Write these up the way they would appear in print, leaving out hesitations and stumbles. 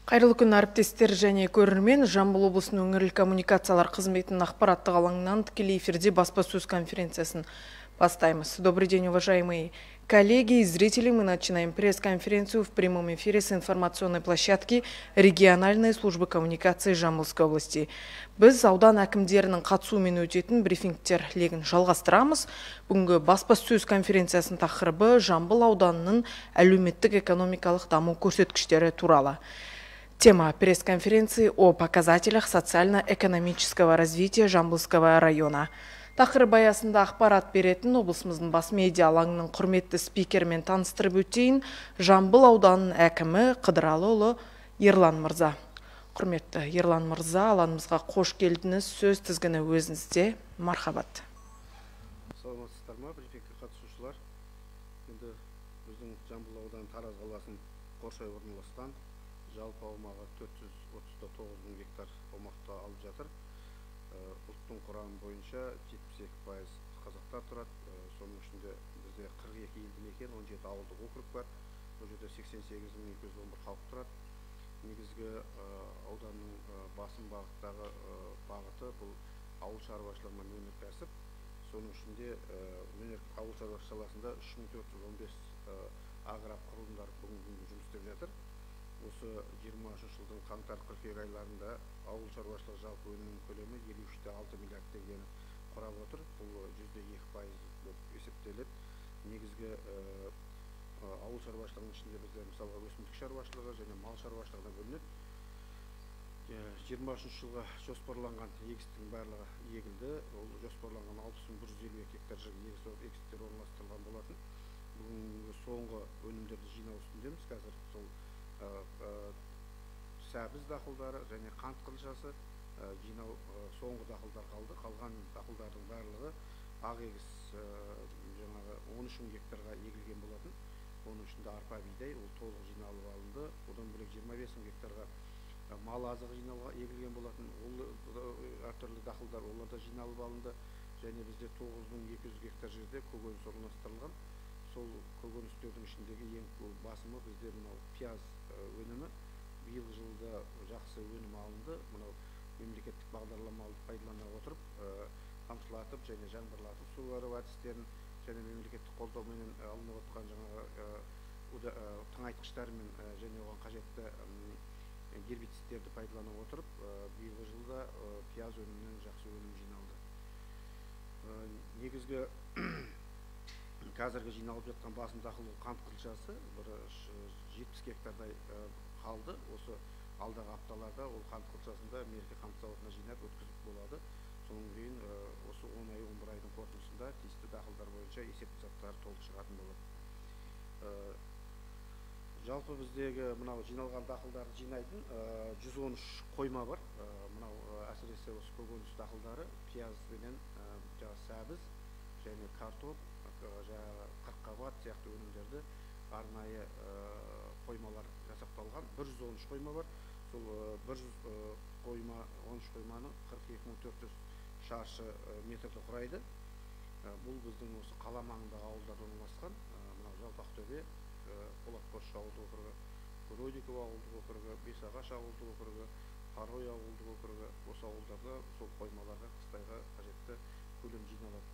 Қайырлы күн әріптестер және көрермен. Жамбыл облысының өңірлік коммуникациялар қызметінің ақпараттық алаңынан тікелей эфирде баспасөз конференциясын бастаймыз. Добрый день, уважаемые коллеги и зрители. Мы начинаем пресс-конференцию в прямом эфире с информационной площадки региональной службы коммуникации Жамбылской области. Біз аудан әкімдерінің қатысуымен өтетін брифингтер легін жалғастырамыз. Бүгінгі баспасөз конференциясының тақырыбы Жамбыл ауданының әлеуметтік-экономикалық даму көрсеткіштері туралы. Тема пресс-конференции о показателях социально-экономического развития Жамбылского района. Тақырып аясында ақпарат беретін облысымыздың бас медиа алаңының құрметті спикермен таныстырып өтейін. Жамбыл ауданының әкімі Қыдыралыұлы Ерлан мырза. Құрметті Ерлан мырза, алаңымызға қош келдіңіз. Сөз тізгіні өзіңізде. Мархабат. Саламатсыздар ма, брифингке қатысушылар? Енді біздің Жамбыл ауданы Тараз қаласының қоршай орналасқан, жалпы аумағы 439 мың гектар аумақты алып жатыр. Ұлттың құрамы бойынша 72% қазақтар тұрады. Соның ішінде бізде 42 елді мекен, 17 ауылдық округ бар. Бұл жерде 88.211 халық тұрады. Негізгі ауданның басым бағыттағы бағыты бұл ауыл шаруашылығы мен өнеркәсіп. Соның ішінде ауыл шаруашылығы саласында 3415 аграп құрылымдар бүгінгі жұмыс істеп жатыр. Осы 23 жылдың қаңтар-қыркүйек айларында ауыл шаруашылығы жалпы өнімнің көлемі 53,6 миллиард теңгені құрап отыр. Бұл 2% болып есептеледі. Негізгі ауыл шаруашылығының ішінде бізде мысалға өсімдік шаруашылығы және мал шаруашылығына бөлінеді. 23 жылға жоспарланған егістің барлығы егілді. Ол жоспарланған 60.152 гектар жерге егістер орналастырылған болатын. Бүгінгі соңғы өнімдерді жинау үстіндеміз. Қазір сол сәбіз дақылдары және қант қылшасы жинау соңғы дақылдар қалды. Қалған дақылдардың барлығы ақ егіс жаңағы 13 мың гектарға егілген болатын. Оның ішінде арпа бидай ол толық жиналып алынды. Одан бөлек 25 мың гектарға мал азығы егілген болатын. Ол әртүрлі дақылдар олар да жиналып алынды. Және бізде 9200 гектар жерде көкөніс орналастырылған. Сол көкөністердің ішіндегі ең басымы бізде мынау пияз өнімі. Биыл жылда жақсы өнім алынды. Мынау мемлекеттік бағдарламаны пайдалана отырып, қамшылатып және жаңбырлатып суару әдістерін және мемлекеттік қолдаумен алынып отқан жаңағы тыңайтқыштармен және оған қажетті гербицидтерді пайдалана отырып, биылғы жылда пияз өнімінен жақсы өнім жиналды. Негізгі қазіргі жиналып жатқан басым дақыл қант қылшасы бір 70 гектардай қалды. Осы алдағы апталарда ол қант қылшасында Мерке қант зауытына жинап өткізіп болады. Соның кейін осы 10 ай 11 айдың қорытындысында тиісті дақылдар бойынша есеп құжаттары толық шығатын болады. Жалпы біздегі мынау жиналған дақылдарды жинайтын 113 қойма бар. Мынау әсіресе осы көкөніс дақылдары, пияз пенен сәбіз және картоп, қырыққабат сияқты өнімдерді арнайы қоймалар жасақталған. 113 қойма бар. Сол 100 қойма, 13 қойманың 42.400 шаршы метрді құрайды. Бұл біздің осы қала маңындағы ауылдарда орналасқан. Мынау Жалпақтөбе, Болат-Қосшы ауылдық округі, Родиково ауылдық округі, Бесағаш ауылдық округі, Парой ауылдық округі. Осы ауылдарда сол қоймаларға қыстайға қажетті көлем жиналады.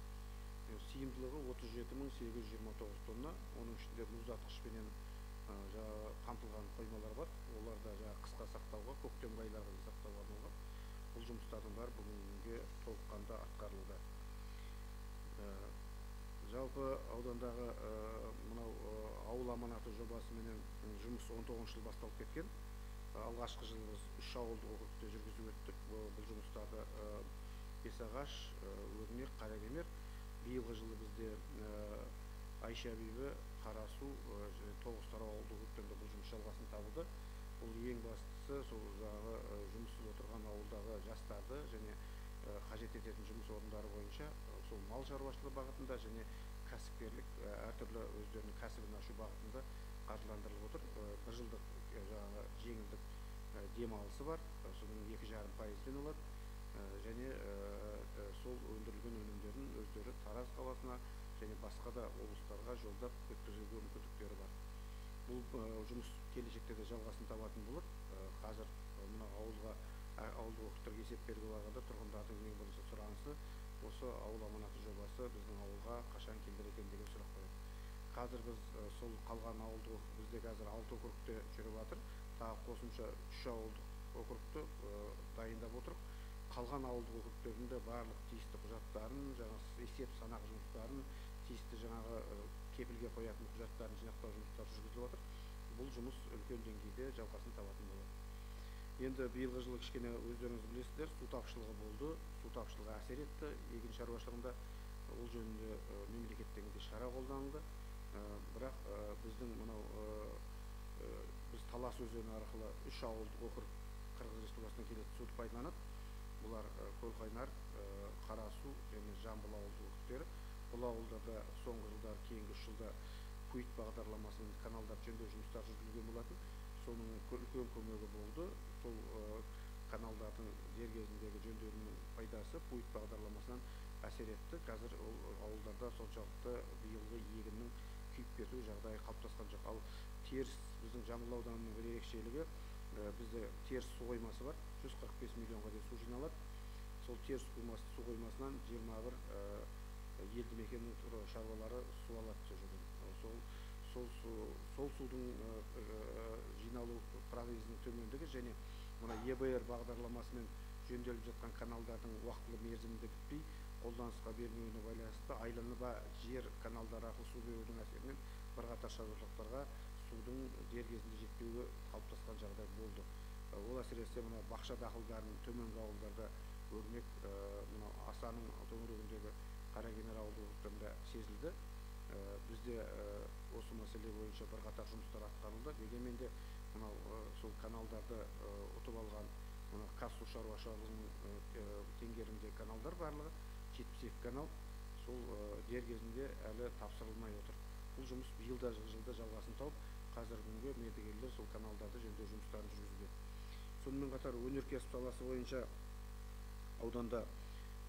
Сыйымдылығы 37.829 тонна. Оның ішінде мұздатқышпенен қамтылған қоймалар бар. Оларда қысқа сақтауға, көктемгі айларға сақтауға арналған. Бұл жұмыстардың бәрі бүгінге толыққанды атқарылды. Жалпы аудандағы мынау ауыл аманаты жобасымен жұмыс 19 жыл басталып кеткен. Алғашқы жылы біз 3 ауылдық округте жүргізіп өттік. Бұл жұмыстарды Бесағаш, Өрнек, Қаракемер. Биылғы жылы бізде Айша Бибі, Қарасу, Тоғызтарау ауылдық округтерінде бұл жұмыс жалғасын табылды. Бұл ең бастысы сол жаңағы жұмыссыз отырған ауылдағы жастарды және қажет ететін жұмыс орындары бойынша сол мал шаруашылығы бағытында және кәсіпкерлік әртүрлі өздерінің кәсібін ашу бағытында қаржыландырылып отыр. Бір жылдық жаңағы жеңілдік демалысы бар. Соның 2,5%-пен олады. Және сол өндірілген өнімдерін өздері Тараз қаласына және басқа да облыстарға жолдап өткізуге мүмкіндіктері бар. Бұл жұмыс келешекте де жалғасын табатын болады. қазір мына ауылдық округтерге есеп беруге барғанда тұрғындардың ең бірінші сұранысы осы ауыл аманаты жобасы біздің ауылға қашан келер екен деген сұрақ қояды. Қазір біз сол қалған ауылдық бізде қазір 6 округте жүріп жатыр. Тағы қосымша 3 ауылдық округты дайындап отырып, қалған ауылдық округтердің де барлық тиісті құжаттарын, жаңағы есеп санақ жұмыстарын, тиісті жаңағы кепілге қоятын құжаттарын жинақтау жұмыстары жүргізіліп жатыр. Бұл жұмыс үлкен деңгейде жалғасын табатын болады. Енді биылғы жылы кішкене өздеріңіз білесіздер, су тапшылығы болды, су тапшылығы әсер етті. Егін шаруашылығында ол жөнінде мемлекеттен де шара қолданылды. Бірақ біздің мынау біз Талас өзені арқылы 3 ауылдық округ Қырғыз Республикасынан келетін суды пайдаланады. Бұлар Көлқайнар, Қарасу және Жамбыл ауылдық округтері. Бұл ауылдарда соңғы жылдар, кейінгі 3 жылда куит бағдарламасының каналдар жөндеу жұмыстары жүргізілген болатын. Соның үлкен көмегі болды. Сол каналдардың дер кезіндегі жөндеуінің пайдасы куит бағдарламасынан әсер етті. Қазір ол ауылдарда соншалықты биылғы егіннің күйіп кету жағдайы қалыптасқан жоқ. Ал теріс біздің Жамбыл ауданының бір ерекшелігі, бізде теріс су қоймасы бар. 145 миллионға дейін су жиналады. Сол теріс су қоймасынан 21 елді мекеннің шаруалары су алады жүрген. Сол судың жиналу прогрессінің төмендігі және мына ЕБР бағдарламасымен жөнделіп жатқан каналдардың уақытылы мерзімінде бітпей қолданысқа бермеуіне байланысты айланып жер каналдар арқылы су берудің әсерінен бірқатар шаруашылықтарға судың дер кезінде жетпеуі қалыптасқан жағдай болды. Ол әсіресе мына бақша дақылдарын төменгі ауылдарда өрнек мына Асаның төңірегіндегі Қаракемер ауылдық округында сезілді. Бізде осы мәселе бойынша бірқатар жұмыстар атқарылды. Дегенмен де мынау сол каналдарды ұтып алған мына Қазсу шаруашылығының теңгерімде каналдар барлығы 72 канал сол дер кезінде әлі тапсырылмай отыр. Бұл жұмыс биылда жылда жалғасын тауып, қазіргі күнге мердігерлер сол каналдарды жөндеу жұмыстарын жүргізуде. Сонымен қатар өнеркәсіп саласы бойынша ауданда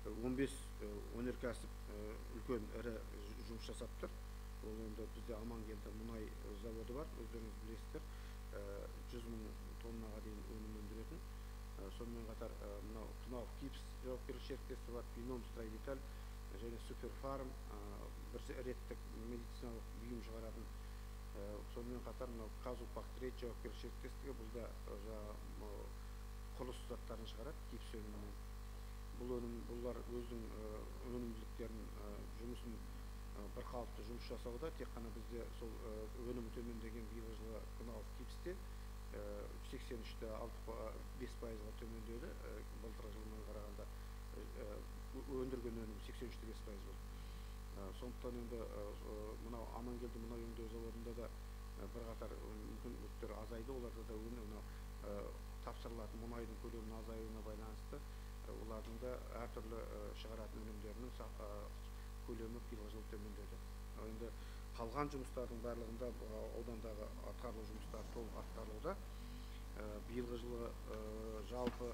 15 өнеркәсіп үлкен ірі жұмыс жасап тұр. Ол енді бізде Амангелді мұнай заводы бар, өздеріңіз білесіздер, 100 мың тоннаға дейін өнім өндіретін. Сонымен қатар мынау Тунау Кипс жауапкершілігі серіктестігі бар, Бином Стройдеталь және Суперфарм бір реттік медициналық бұйым шығаратын. Сонымен қатар мынау Казупактрейд жауапкершілігі серіктестігі бұлда құрылыс заттарын шығарады, гипс өнімінен. Бұлар өзінің өнімділіктерін жұмысын бір қалыпты жұмыс жасауда, тек қана бізде сол өнімі төмендеген биылғы жылы Тунау Кипсте 83,5%-ға төмендеді. Былтырғы жылмен қарағанда өндірген өнім 83,5% болды. Сондықтан енді мынау Амангелді мұнай өңдеу заводында да бірқатар мүмкіндіктер азайды. Оларда да тапсырылатын мұнайдың көлемінің азаюына байланысты олардың да әртүрлі шығаратын өнімдерінің көлемі биылғы жылы төмендеді. Енді қалған жұмыстардың барлығында аудандағы атқарылу жұмыстары толық атқарылуда. Биылғы жылы жалпы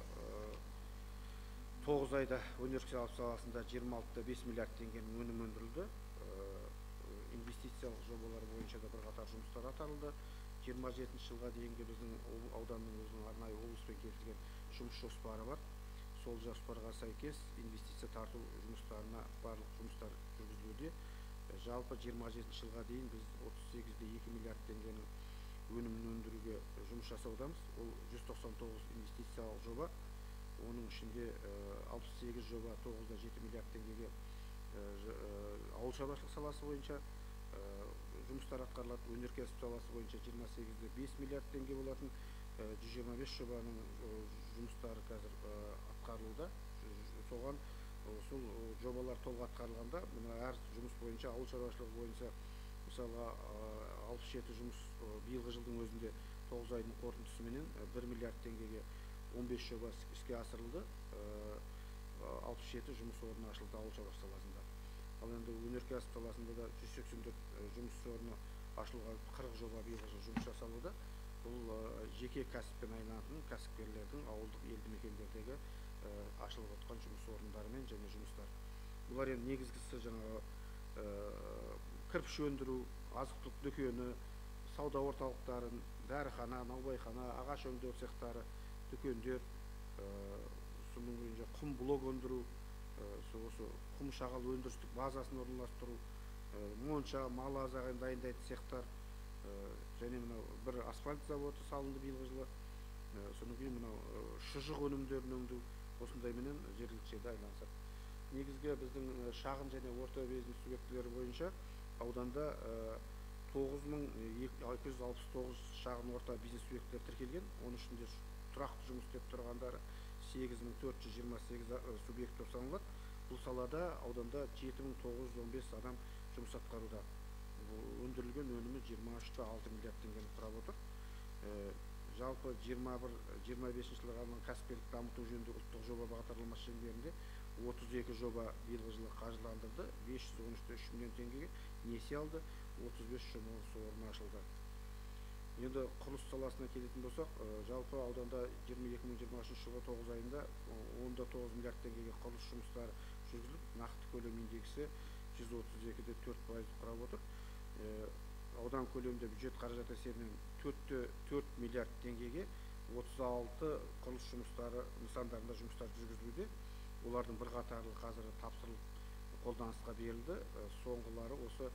9 айда өнеркәсіп саласында 26,5 миллиард теңгенің өнім өндірілді. Инвестициялық жобалар бойынша да бірқатар жұмыстар атқарылды. 27 жылға дейінгі біздің ауданның өзінің арнайы облыспен келісілген жұмыс жоспары бар. Сол жоспарға сәйкес инвестиция тарту жұмыстарына барлық жұмыстар жүргізілуде. Жалпы 27 жылға дейін біз 38,2 миллиард теңгенің өнімін өндіруге жұмыс жасаудамыз. Ол 199 инвестициялық жоба. Оның ішінде 68 жоба 9,7 миллиард теңгеге ауыл шаруашылығы саласы бойынша жұмыстар атқарылады. Өнеркәсіп саласы бойынша 28,5 миллиард теңге болатын 125 жобаның жұмыстары қазір атқарылуда. Соған сол жобалар толық атқарылғанда, әр жұмыс бойынша, ауыл шаруашылығы бойынша мысалға 67 жұмыс биылғы жылдың өзінде 9 айдың қорытындысыменен 1 миллиард теңгеге 15 жоба іске асырылды. 67 жұмыс орны ашылды ауыл шаруашылығы саласында. Ал енді өнеркәсіп саласында да 184 жұмыс орны ашылған 40 жоба биылғы жылы жұмыс жасалуда. Бұл жеке кәсіппен айналысатын кәсіпкерлердің ауылдық елді мекендердегі ашылып отқан жұмыс орындарымен және жұмыстар. Бұлар енді негізгісі жаңағы кірпіш өндіру, азық-түлік дүкені, сауда орталықтарын, дәріхана, наубайхана, ағаш өңдеу цехтары, дүкендер, соның бойынша құм блок өндіру, осы құм шағал өндірістік базасын орналастыру, монша, мал азығын дайындайтын цехтар, және мынау бір асфальт заводы салынды биылғы жылы. Соның кейін мынау шұжық өнімдерін өңдеу, осындай менен жергілікті жерде айланысады. Негізгі біздің шағын және орта бизнес субъектілері бойынша ауданда 9269 шағын орта бизнес субъектілері тіркелген. Оның ішінде тұрақты жұмыс істеп тұрғандары 8428 субъект болып саналады. Бұл салада ауданда 7915 адам жұмыс атқаруда. Өндірілген өнімі 23,6 миллиард теңгені құрап отыр. Жалпы 21-25 жылға арналған кәсіпкерлік дамыту жөніндегі ұлттық жоба бағдарламасы шеңберінде 32 жоба биылғы жылы қаржыландырды, 513 миллион теңгеге несие алды, 35 жұмыс орны ашылды. Енді құрылыс саласына келетін болсақ, жалпы ауданда 2020-2023 жылғы 9 айында 10,9 миллиард теңгеге құрылыс жұмыстары жүргізіліп, нақты көлем индексі 132,4% құрап отыр. Аудан көлемінде бюджет қаражат есебінен 4 миллиард теңгеге 36 құрылыс жұмыстары нысандарында жұмыстар жүргізілуде. Олардың бірқатары қазір тапсырылып қолданысқа берілді. Соңғылары осы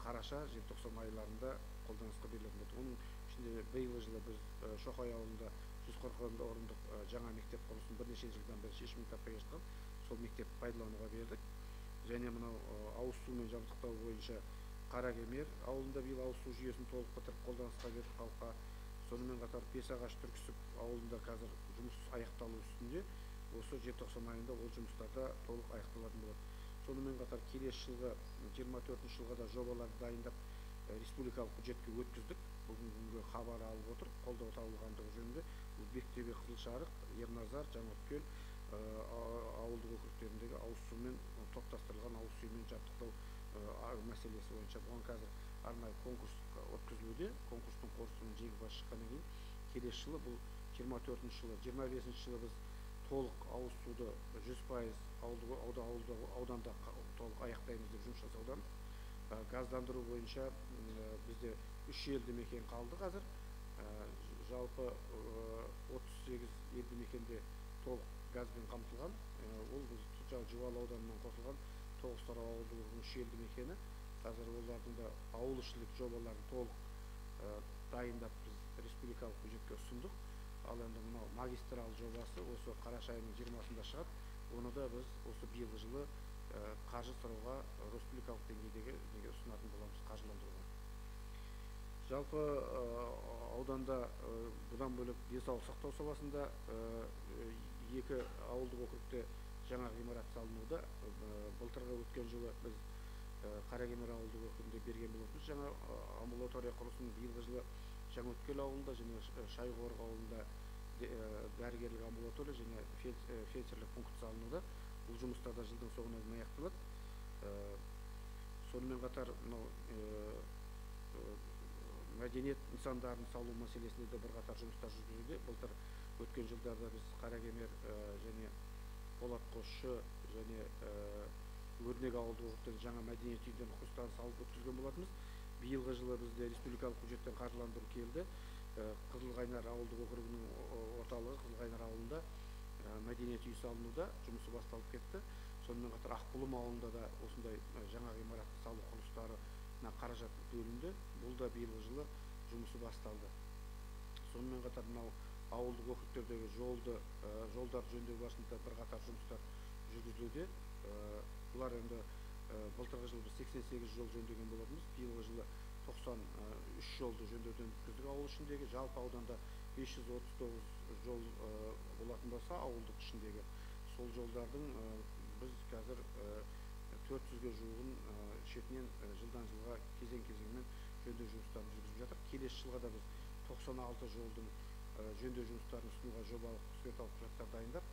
қараша, желтоқсан айларында қолданысқа берілетін болды. Оның ішінде биылғы жылы біз Шоқай ауылында 140 орындық жаңа мектеп құрылысын бірнеше жылдан бері шешімін таппай жатқан сол мектеп пайдалануға бердік. Және мынау ауыз сумен жабдықтау бойынша Қаракемер ауылында биыл ауыз су жүйесін толық бітіріп қолданысқа бердік халыққа. Сонымен қатар Бесағаш Түрксіб ауылында қазір жұмыс аяқталу үстінде. Осы желтоқсан айында ол жұмыстарда толық аяқталатын болады. Сонымен қатар келесі жылғы 24 жылға да жобаларды дайындап республикалық бюджетке өткіздік. Бүгінгі хабар алып отыр, қолдау табылғандығы жөнінде. Бұл Бектөбе, Қызылшарық, Ерназар, Жаңаөткел ауылдық округтеріндегі ауыз сумен топтастырылған ауыз сумен жабдықтау мәселесі бойынша бұған қазір арнайы конкурс өткізілуде. Конкурстың қорытындысымен жеңімпаз шыққаннан кейін келесі жылы бұл 24 жылы, 25 жылы біз толық ауыз суды 100% ауданда толық аяқтаймыз деп жұмыс жасаудамыз. Газдандыру бойынша бізде 3 елді мекен қалды қазір. Жалпы 38 елді мекенде толық газбен қамтылған. Ол біз Жуалы ауданынан қосылған Тоғызтар ауылдық 3 елді мекені. Қазір олардың да ауылішілік жобаларын толық дайындап біз республикалық бюджетке ұсындық. Ал енді мынау магистрал жобасы осы қараша айының 20-сында шығады. Оны да біз осы биылғы жылы қаржы сұрауға республикалық деңгейдегі ұсынатын боламыз қаржыландыруға. Жалпы ауданда бұдан бөлек денсаулық сақтау саласында 2 ауылдық округте жаңа ғимарат салынуда. Былтырғы өткен жылы біз Қаракемер ауылдық округінде берген болатынбыз. Жаңа амбулатория құрылысын биылғы жылы Жаңаөткел ауылында және Шайқорық ауылында дәрігерлік амбулатория және фельдшерлік пункт салынуда. Бұл жұмыстар да жылдың соңына дейін аяқталады. Сонымен қатар мәдениет нысандарын салу мәселесінде де бірқатар жұмыстар жүргізілуде. Былтыр өткен жылдарда біз Қаракемер және Болат Қосшы және Өрнек ауылдық округтен жаңа мәдениет үйден құрылыстарын салып өткізген болатынбыз. Биылғы жылы бізде республикалық бюджеттен қаржыландыру келді. Қызылқайнар ауылдық округінің орталығы Қызылқайнар ауылында мәдениет үйі салынуда, жұмысы басталып кетті. Сонымен қатар Ақбұлым ауылында да осындай жаңа ғимарат салу құрылыстарына қаражат бөлінді. Бұл да биылғы жылы жұмысы басталды. Сонымен қатар мынау ауылдық округтердегі жолдар жөндеу барысында бірқатар жұмыстар жүргізілуде. Бұлар енді былтырғы жылы 88 жол жөндеген болатынбыз. Биылғы жылы 93 жолды жөндеуден өткіздік ауыл ішіндегі. Жалпы ауданда 539 жол болатын болса, ауылдық ішіндегі сол жолдардың біз қазір 400-ге жуығын шетінен жылдан жылға кезең-кезеңмен жөндеу жұмыстарын жүргізіп жатыр. Келесі жылға да біз 96 жолдың жөндеу жұмыстарын ұсынуға жобалық сметалық құжаттар дайындап,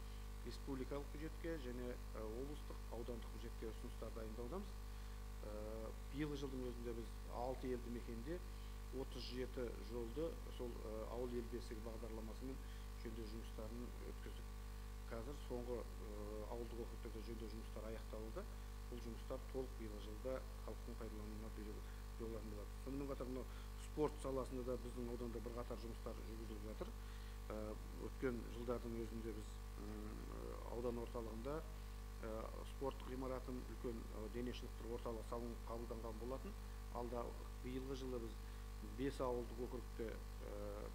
республикалық бюджетке және облыстық, аудандық бюджетке ұсыныстар дайындаудамыз. Биылғы жылдың өзінде біз 6 елді мекенде 37 жолды сол ауыл ел бесігі бағдарламасымен жөндеу жұмыстарын өткіздік. Қазір соңғы ауылдық округтерде жөндеу жұмыстары аяқталуда. Бұл жұмыстар толық биылғы жылда халықтың пайдалануына берілетін болады. Сонымен қатар спорт саласында да біздің ауданда бірқатар жұмыстар жүргізіліп жатыр. Өткен жылдардың өзінде біз аудан орталығында спорт ғимаратын үлкен дене шынықтыру орталығы салынып қабылданған болатын. Алда биылғы жылы біз 5 ауылдық округте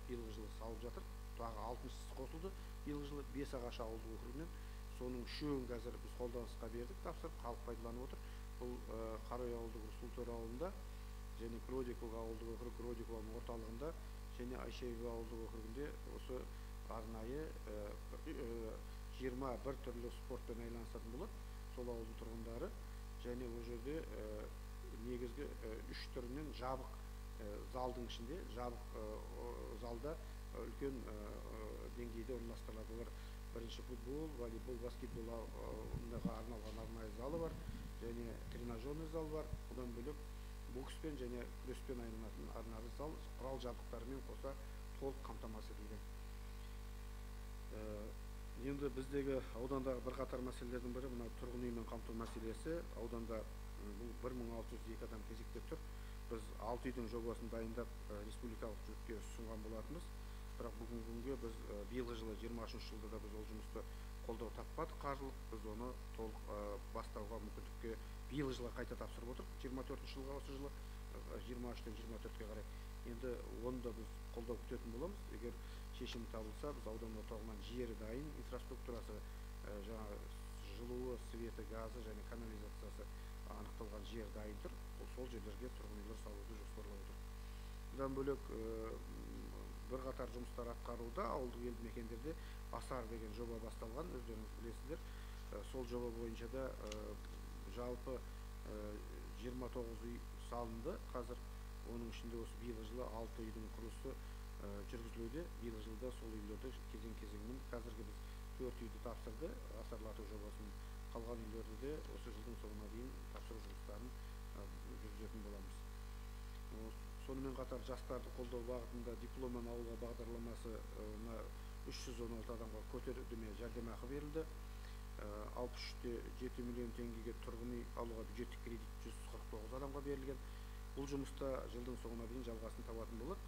биылғы жылы салып жатыр. Тағы 60-сы қосылды. Биылғы жылы 5 ағаш ауылдық округінен соның 3-ін қазір біз қолданысқа бердік, тапсырып, халық пайдаланып отыр. Бұл Қарой ауылдық Рысқұлтөр ауылында және Кродиков ауылдық округ Кродиков орталығында және Айшаев ауылдық округінде осы арнайы 21 түрлі спортпен айналысатын болады. Сол ауылдың тұрғындары және ол жерде негізгі 3 түрінен жабық залдың ішінде, жабық залда үлкен деңгейде орналастырылады. Олар бірінші футбол, волейбол, баскетбол арналған арнайы залы бар және тренажерный зал бар. Одан бөлек бокспен және күреспен айналатын арнайы зал құрал жабдықтарымен қоса толық қамтамасыз етілген. Енді біздегі аудандағы бірқатар мәселелердің бірі мына тұрғын үймен қамту мәселесі. Ауданда бұл 1602 адам кезекте тұр. Біз 6 үйдің жобасын дайындап республикалық жұртқа ұсынған болатынбыз. Бірақ бүгінгі күнге біз биылғы жылы 23 жылда да біз ол жұмысты қолдау таппадық қаржылық. Біз оны толық бастауға мүмкіндікке биылғы жылға қайта тапсырып отырмыз. 24 жылға осы жылы 23-тен 24-ке қарай. Енді оны да біз қолдау күтетін боламыз. Егер шешім табылса, біз аудан орталығынан жері дайын, инфраструктурасы, жаңа жылуы, светі, газы және канализациясы анықталған жер дайын тұр. Сол жерлерге тұрғын үйлер салуды жоспарлап отыр. Бұдан бөлек бірқатар жұмыстар атқарылуда. Ауылдық елді мекендерде асар деген жоба басталған, өздеріңіз білесіздер. Сол жоба бойынша да жалпы 29 үй салынды. Қазір оның ішінде осы биылғы жылы 6 үйдің құрылысы жүргізілуде. Биылғы жылда сол үйлерді кезең-кезеңмен қазіргі біз 4 үйді тапсырды, асарлату жобасын. Қалған үйлерді де осы жылдың соңына дейін тапсыру жұмыстарын жүргізетін боламыз. Сонымен қатар жастарды қолдау бағытында дипломмен ауылға бағдарламасы 316 адамға көтерме жәрдемақы берілді. 63,7 миллион теңгеге тұрғын үй алуға бюджеттік кредит 149 адамға берілген. Бұл жұмыста жылдың соңына дейін жалғасын табатын болады.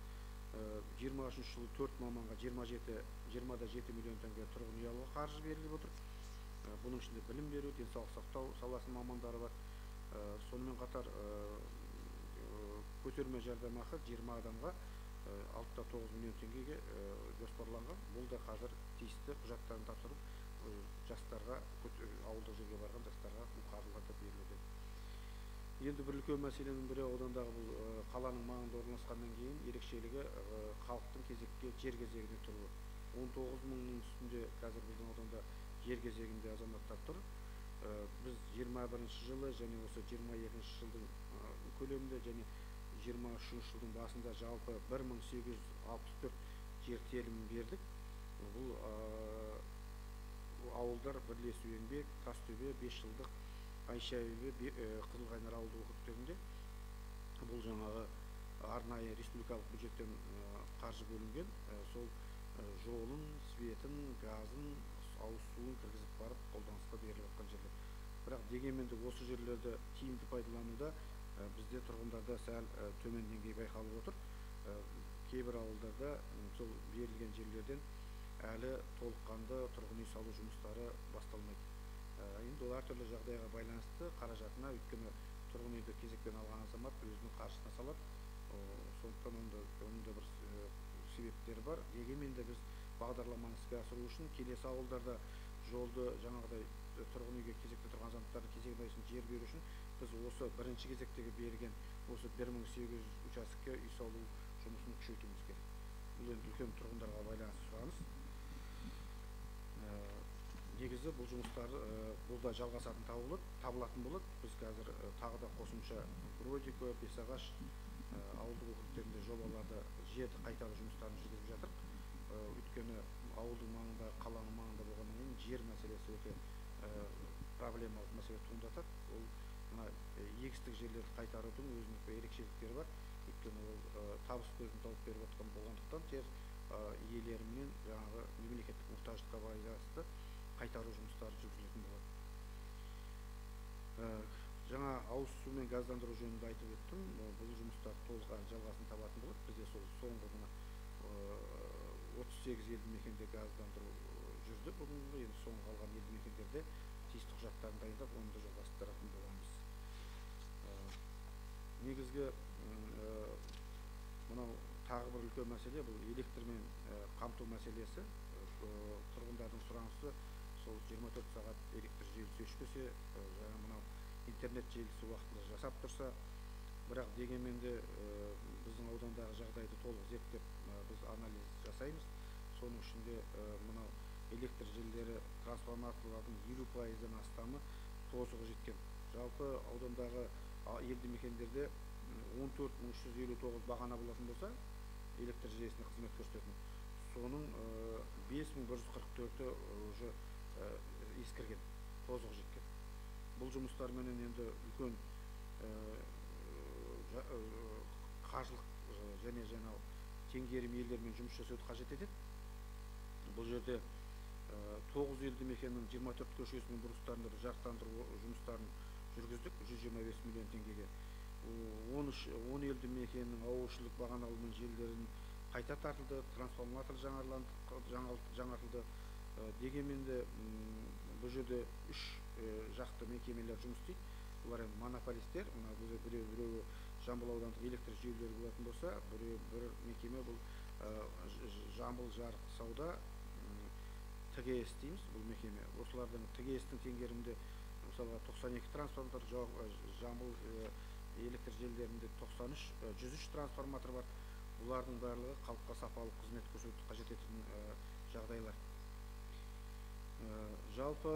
23 жылы 4 маманға 20,7 миллион теңге тұрғын үй алуға қаржы беріліп отыр. Бұның ішінде білім беру, денсаулық сақтау саласының мамандары бар. Сонымен қатар көтерме жәрдемақы 20 адамға 6,9 миллион теңгеге жоспарланған. Бұл да қазір тиісті құжаттарын тапсырып, жастарға, ауылдық жерге барған жастарға бұл қаржылар да берілуде. Енді бір үлкен мәселенің бірі аудандағы бұл қаланың маңында орналасқаннан кейін ерекшелігі халықтың кезекке жер кезегіне тұруы. 19 мыңның үстінде қазір біздің ауданда жер кезегінде азаматтар тұр. Біз 21 жылы және осы 22 жылдың көлемінде және 23 жылдың басында жалпы 1864 жер телімін бердік. Бұл ауылдар Бірлесу еңбек, Тастөбе, 5 жылдық Айшаеве, Қызылқайнар ауылдық округтерінде бұл жаңағы арнайы республикалық бюджеттен қаржы бөлінген. Сол жолын, светін, газын, ауыз суын кіргізіп барып қолданысқа беріліп жатқан жерлер. Бірақ дегенмен де осы жерлерді тиімді пайдалануда бізде тұрғындарда сәл төмен деңгей байқалып отыр. Кейбір ауылдарда сол берілген жерлерден әлі толыққанды тұрғын үй салу жұмыстары басталмайды. Енді ол әртүрлі жағдайға байланысты қаражатына, өйткені тұрғын үйді кезекпен алған азамат өзінің қаржысына салады. Сондықтан оның да бір себептері бар. Дегенмен де біз бағдарламаны іске асыру үшін келесі ауылдарда жолды жаңағыдай тұрғын үйге кезекте тұрған азаматтарды кезегін жер беру үшін біз осы бірінші кезектегі берген осы 1800 участокке үй салу жұмысын күшейтуіміз керек. Бұл енді үлкен тұрғындарға байланысты сұраныс. Негізі бұл жұмыстар бұл да жалғасатын табылатын болады. Біз қазір тағы да қосымша Бродико, Бесағаш ауылдық округтерінде жобаларды жерді қайтару жұмыстарын жүргізіп жатыр. Өйткені ауылдың маңында, қаланың маңында болғаннан кейін жер мәселесі өте проблемалық мәселе туындатады. Ол мына егістік жерлерді қайтарудың өзінің ерекшеліктері бар. Өйткені ол табыс көзін тауып беріп отқан болғандықтан жер иелерімен жаңағы мемлекеттік мұқтаждыққа байланысты қайтару жұмыстары жүргізілетін болады. Жаңа ауыз су мен газдандыру жөнінде айтып өттім. Бұл жұмыстар толық жалғасын табатын болады. Бізде сол соңғы мына 38 елді мекенде газдандыру жүрді. Бүгінгі енді соңғы қалған елді мекендерде тиісті құжаттарын дайындап, оны да жалғастыратын боламыз. Негізгі мынау тағы бір үлкен мәселе, бұл электрмен қамту мәселесі. Тұрғындардың сұранысы сол 24 сағат электр желісі өшпесе, жаңа мынау интернет желісі уақытылы жасап тұрса, бірақ дегенмен де біздің аудандағы жағдайды толық зерттеп біз анализ жасаймыз. Соның ішінде мынау электр желілері трансформаторлардың 50%-ден астамы тозығы жеткен. Жалпы аудандағы елді мекендерде 14.359 бағана болатын болса, электр желісіне қызмет көрсететін. Соның 5.144-і уже ескірген, тозығы жеткен. Бұл жұмыстармен енді үлкен қаржылық және теңгерім елдермен жұмыс жасауды қажет етеді. Бұл жерде 9 елді мекеннің 24 көшесінің бұрыстарында жарықтандыру жұмыстарын жүргіздік 125 миллион теңгеге. 10 елді мекеннің ауылшылық бағаналы желілерін қайта тартылды, трансформатор жаңартылды. Дегенмен де бұл жерде 3 жақты мекемелер жұмыс істейді. Бұлар монополистер, біреуі Жамбыл аудандық электр жүйелері болатын болса, бір мекеме бұл Жамбыл жарық сауда ТГС дейміз, бұл мекеме. Осылардың ТГС-тің теңгерімінде мысалға 92 трансформатор, Жамбыл электр желілерінде 103 трансформатор бар. Бұлардың барлығы халыққа сапалы қызмет көрсетуді қажет ететін жағдайлар. Жалпы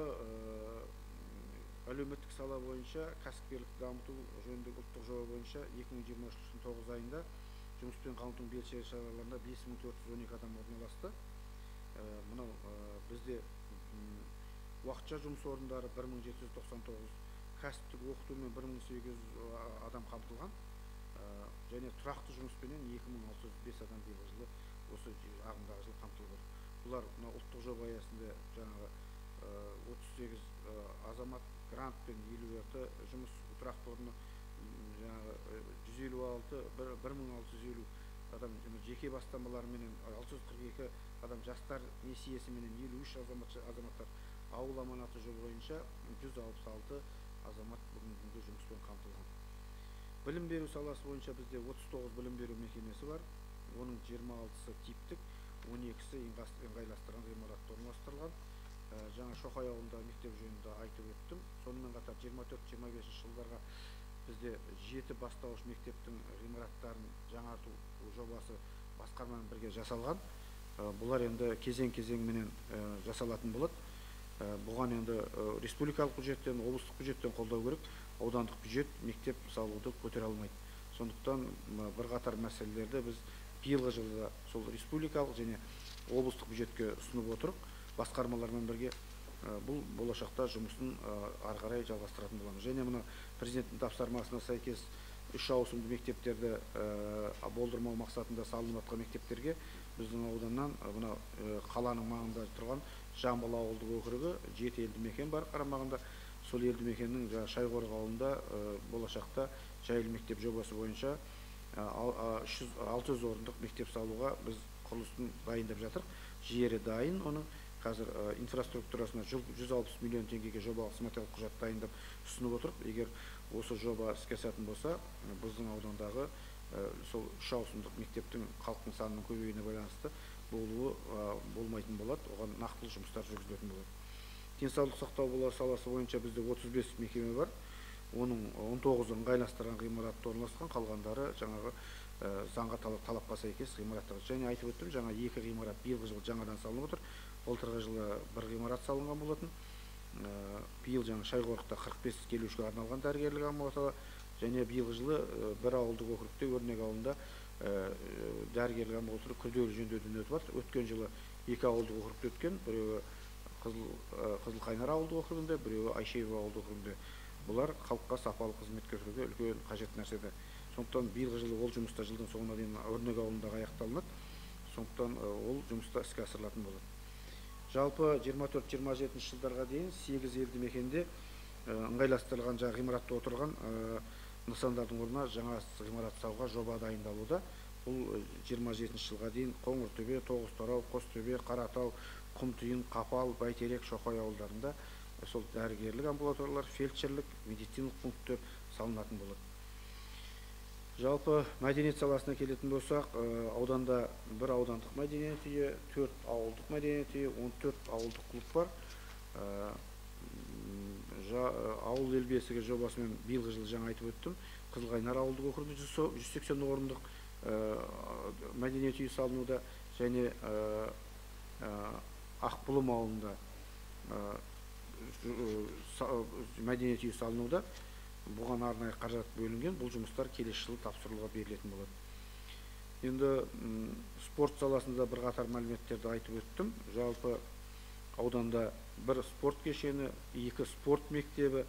әлеуметтік сала бойынша кәсіпкерлік дамыту жөніндегі ұлттық жоба бойынша 2023 жылдың 9 айында жұмыспен қамтудың белсенді шараларында 5412 адам орналасты. Мынау бізде уақытша жұмыс орындары 1799, кәсіптік оқытумен 1800 адам қамтылған, және тұрақты жұмыспенен 2605 адам биылғы жылы осы ағымдағы жыл қамтылып отыр. Бұлар ұлттық жоба аясында жаңағы 38 азамат грантпен 56 жұмыс тұрақты орны, 1650 адам жеке бастамаларымен, 642 адам жастар несиесіменен, 53 азаматтар ауыл аманаты жоба бойынша 166 азамат бүгінгі жұмыспен қамтылған. Білім беру саласы бойынша бізде 39 білім беру мекемесі бар. Оның 26-сы типтік, 12-сі ыңғайластырған ғимаратта орналастырылған. Жаңа Шоқай ауылындағы мектеп жөнінде айтып өттім. Сонымен қатар 24-25 жылдарға бізде 7 бастауыш мектептің ғимараттарын жаңарту жобасы басқармамен бірге жасалған. Бұлар енді кезең-кезеңменен жасалатын болады. Бұған енді республикалық бюджеттен, облыстық бюджеттен қолдау керек. Аудандық бюджет мектеп салуды көтере алмайды. Сондықтан бірқатар мәселелерді біз биылғы жылда сол республикалық және облыстық бюджетке ұсынып отырып, басқармалармен бірге бұл болашақта жұмысын ары қарай жалғастыратын боламыз. Және мына президенттің тапсырмасына сәйкес 3 ауысымды мектептерді болдырмау мақсатында салынып жатқан мектептерге біздің ауданнан мына қаланың маңында тұрған Жамбыл ауылдық округі 7 елді мекен бар қарамағында. Сол елді мекеннің Шайқорық ауылында болашақта жайлы мектеп жобасы бойынша 600 орындық мектеп салуға біз құрылысын дайындап жатыр. Жері дайын, оның қазір инфраструктурасына 160 миллион теңгеге жобалық сметалық құжат дайындап ұсынып отырып, егер осы жоба іске асатын болса, біздің аудандағы сол 3 ауысымдық мектептің халықтың санының көбеюіне байланысты болмайтын болады, оған нақтылы жұмыстар жүргізілетін болады. Денсаулық сақтау саласы бойынша бізде 35 мекеме бар. Оның 19-ы ыңғайластырған ғимаратта орналасқан, қалғандары жаңағы заңға талапқа сәйкес ғимараттар. Және айтып өттім, жаңа 2 ғимарат биылғы жылы жаңадан салынып отыр. Былтырғы жылы 1 ғимарат салынған болатын. Биыл жаңа Шайқорықта 45 келушіге арналған дәрігерлік амбулатория, және биылғы жылы бір ауылдық округте Өрнек ауылында дәрігерлік амбулатория күрделі жөндеуден өтіп жатыр. Өткен жылы 2 ауылдық округте өткен, біреуі Қызылқайнар ауылдық округінде, біреуі Айшеева ауылдық округінде. Бұлар халыққа сапалы қызмет көрсетуге үлкен қажет нәрседе. Сондықтан биылғы жылы ол жұмыста жылдың соңына дейін Өрнек ауылындағы аяқталынады. Сондықтан ол жұмыста іске асырылатын болады. Жалпы 24-27 жылдарға дейін 8 елді мекенде ыңғайластырылған жаңа ғимаратта отырған нысандардың орнына жаңа ғимарат салуға жоба дайындалуда. Бұл 27 жылға дейін Қоңыртөбе, Тоғызтарау, Қостөбе, Қаратау, Құмтүйін, Қапал, Бәйтерек, Шоқай ауылдарында сол дәрігерлік амбулаториялар, фельдшерлік, медициналық пункттер салынатын болады. Жалпы мәдениет саласына келетін болсақ, ауданда бір аудандық мәдениет үйі, 4 ауылдық мәдениет үйі, 14 ауылдық клуб бар. Ауыл ел бесігі жобасымен биылғы жылы жаңа айтып өттім. Қызылқайнар ауылдық округінде 180 орындық мәдениет үйі салынуда, және Ақбұлым ауылында мәдениет үйі салынуда. Бұған арнайы қаражат бөлінген. Бұл жұмыстар келесі жылы тапсырылуға берілетін болады. Енді спорт саласында бірқатар мәліметтерді айтып өттім. Жалпы ауданда бір спорт кешені, 2 спорт мектебі,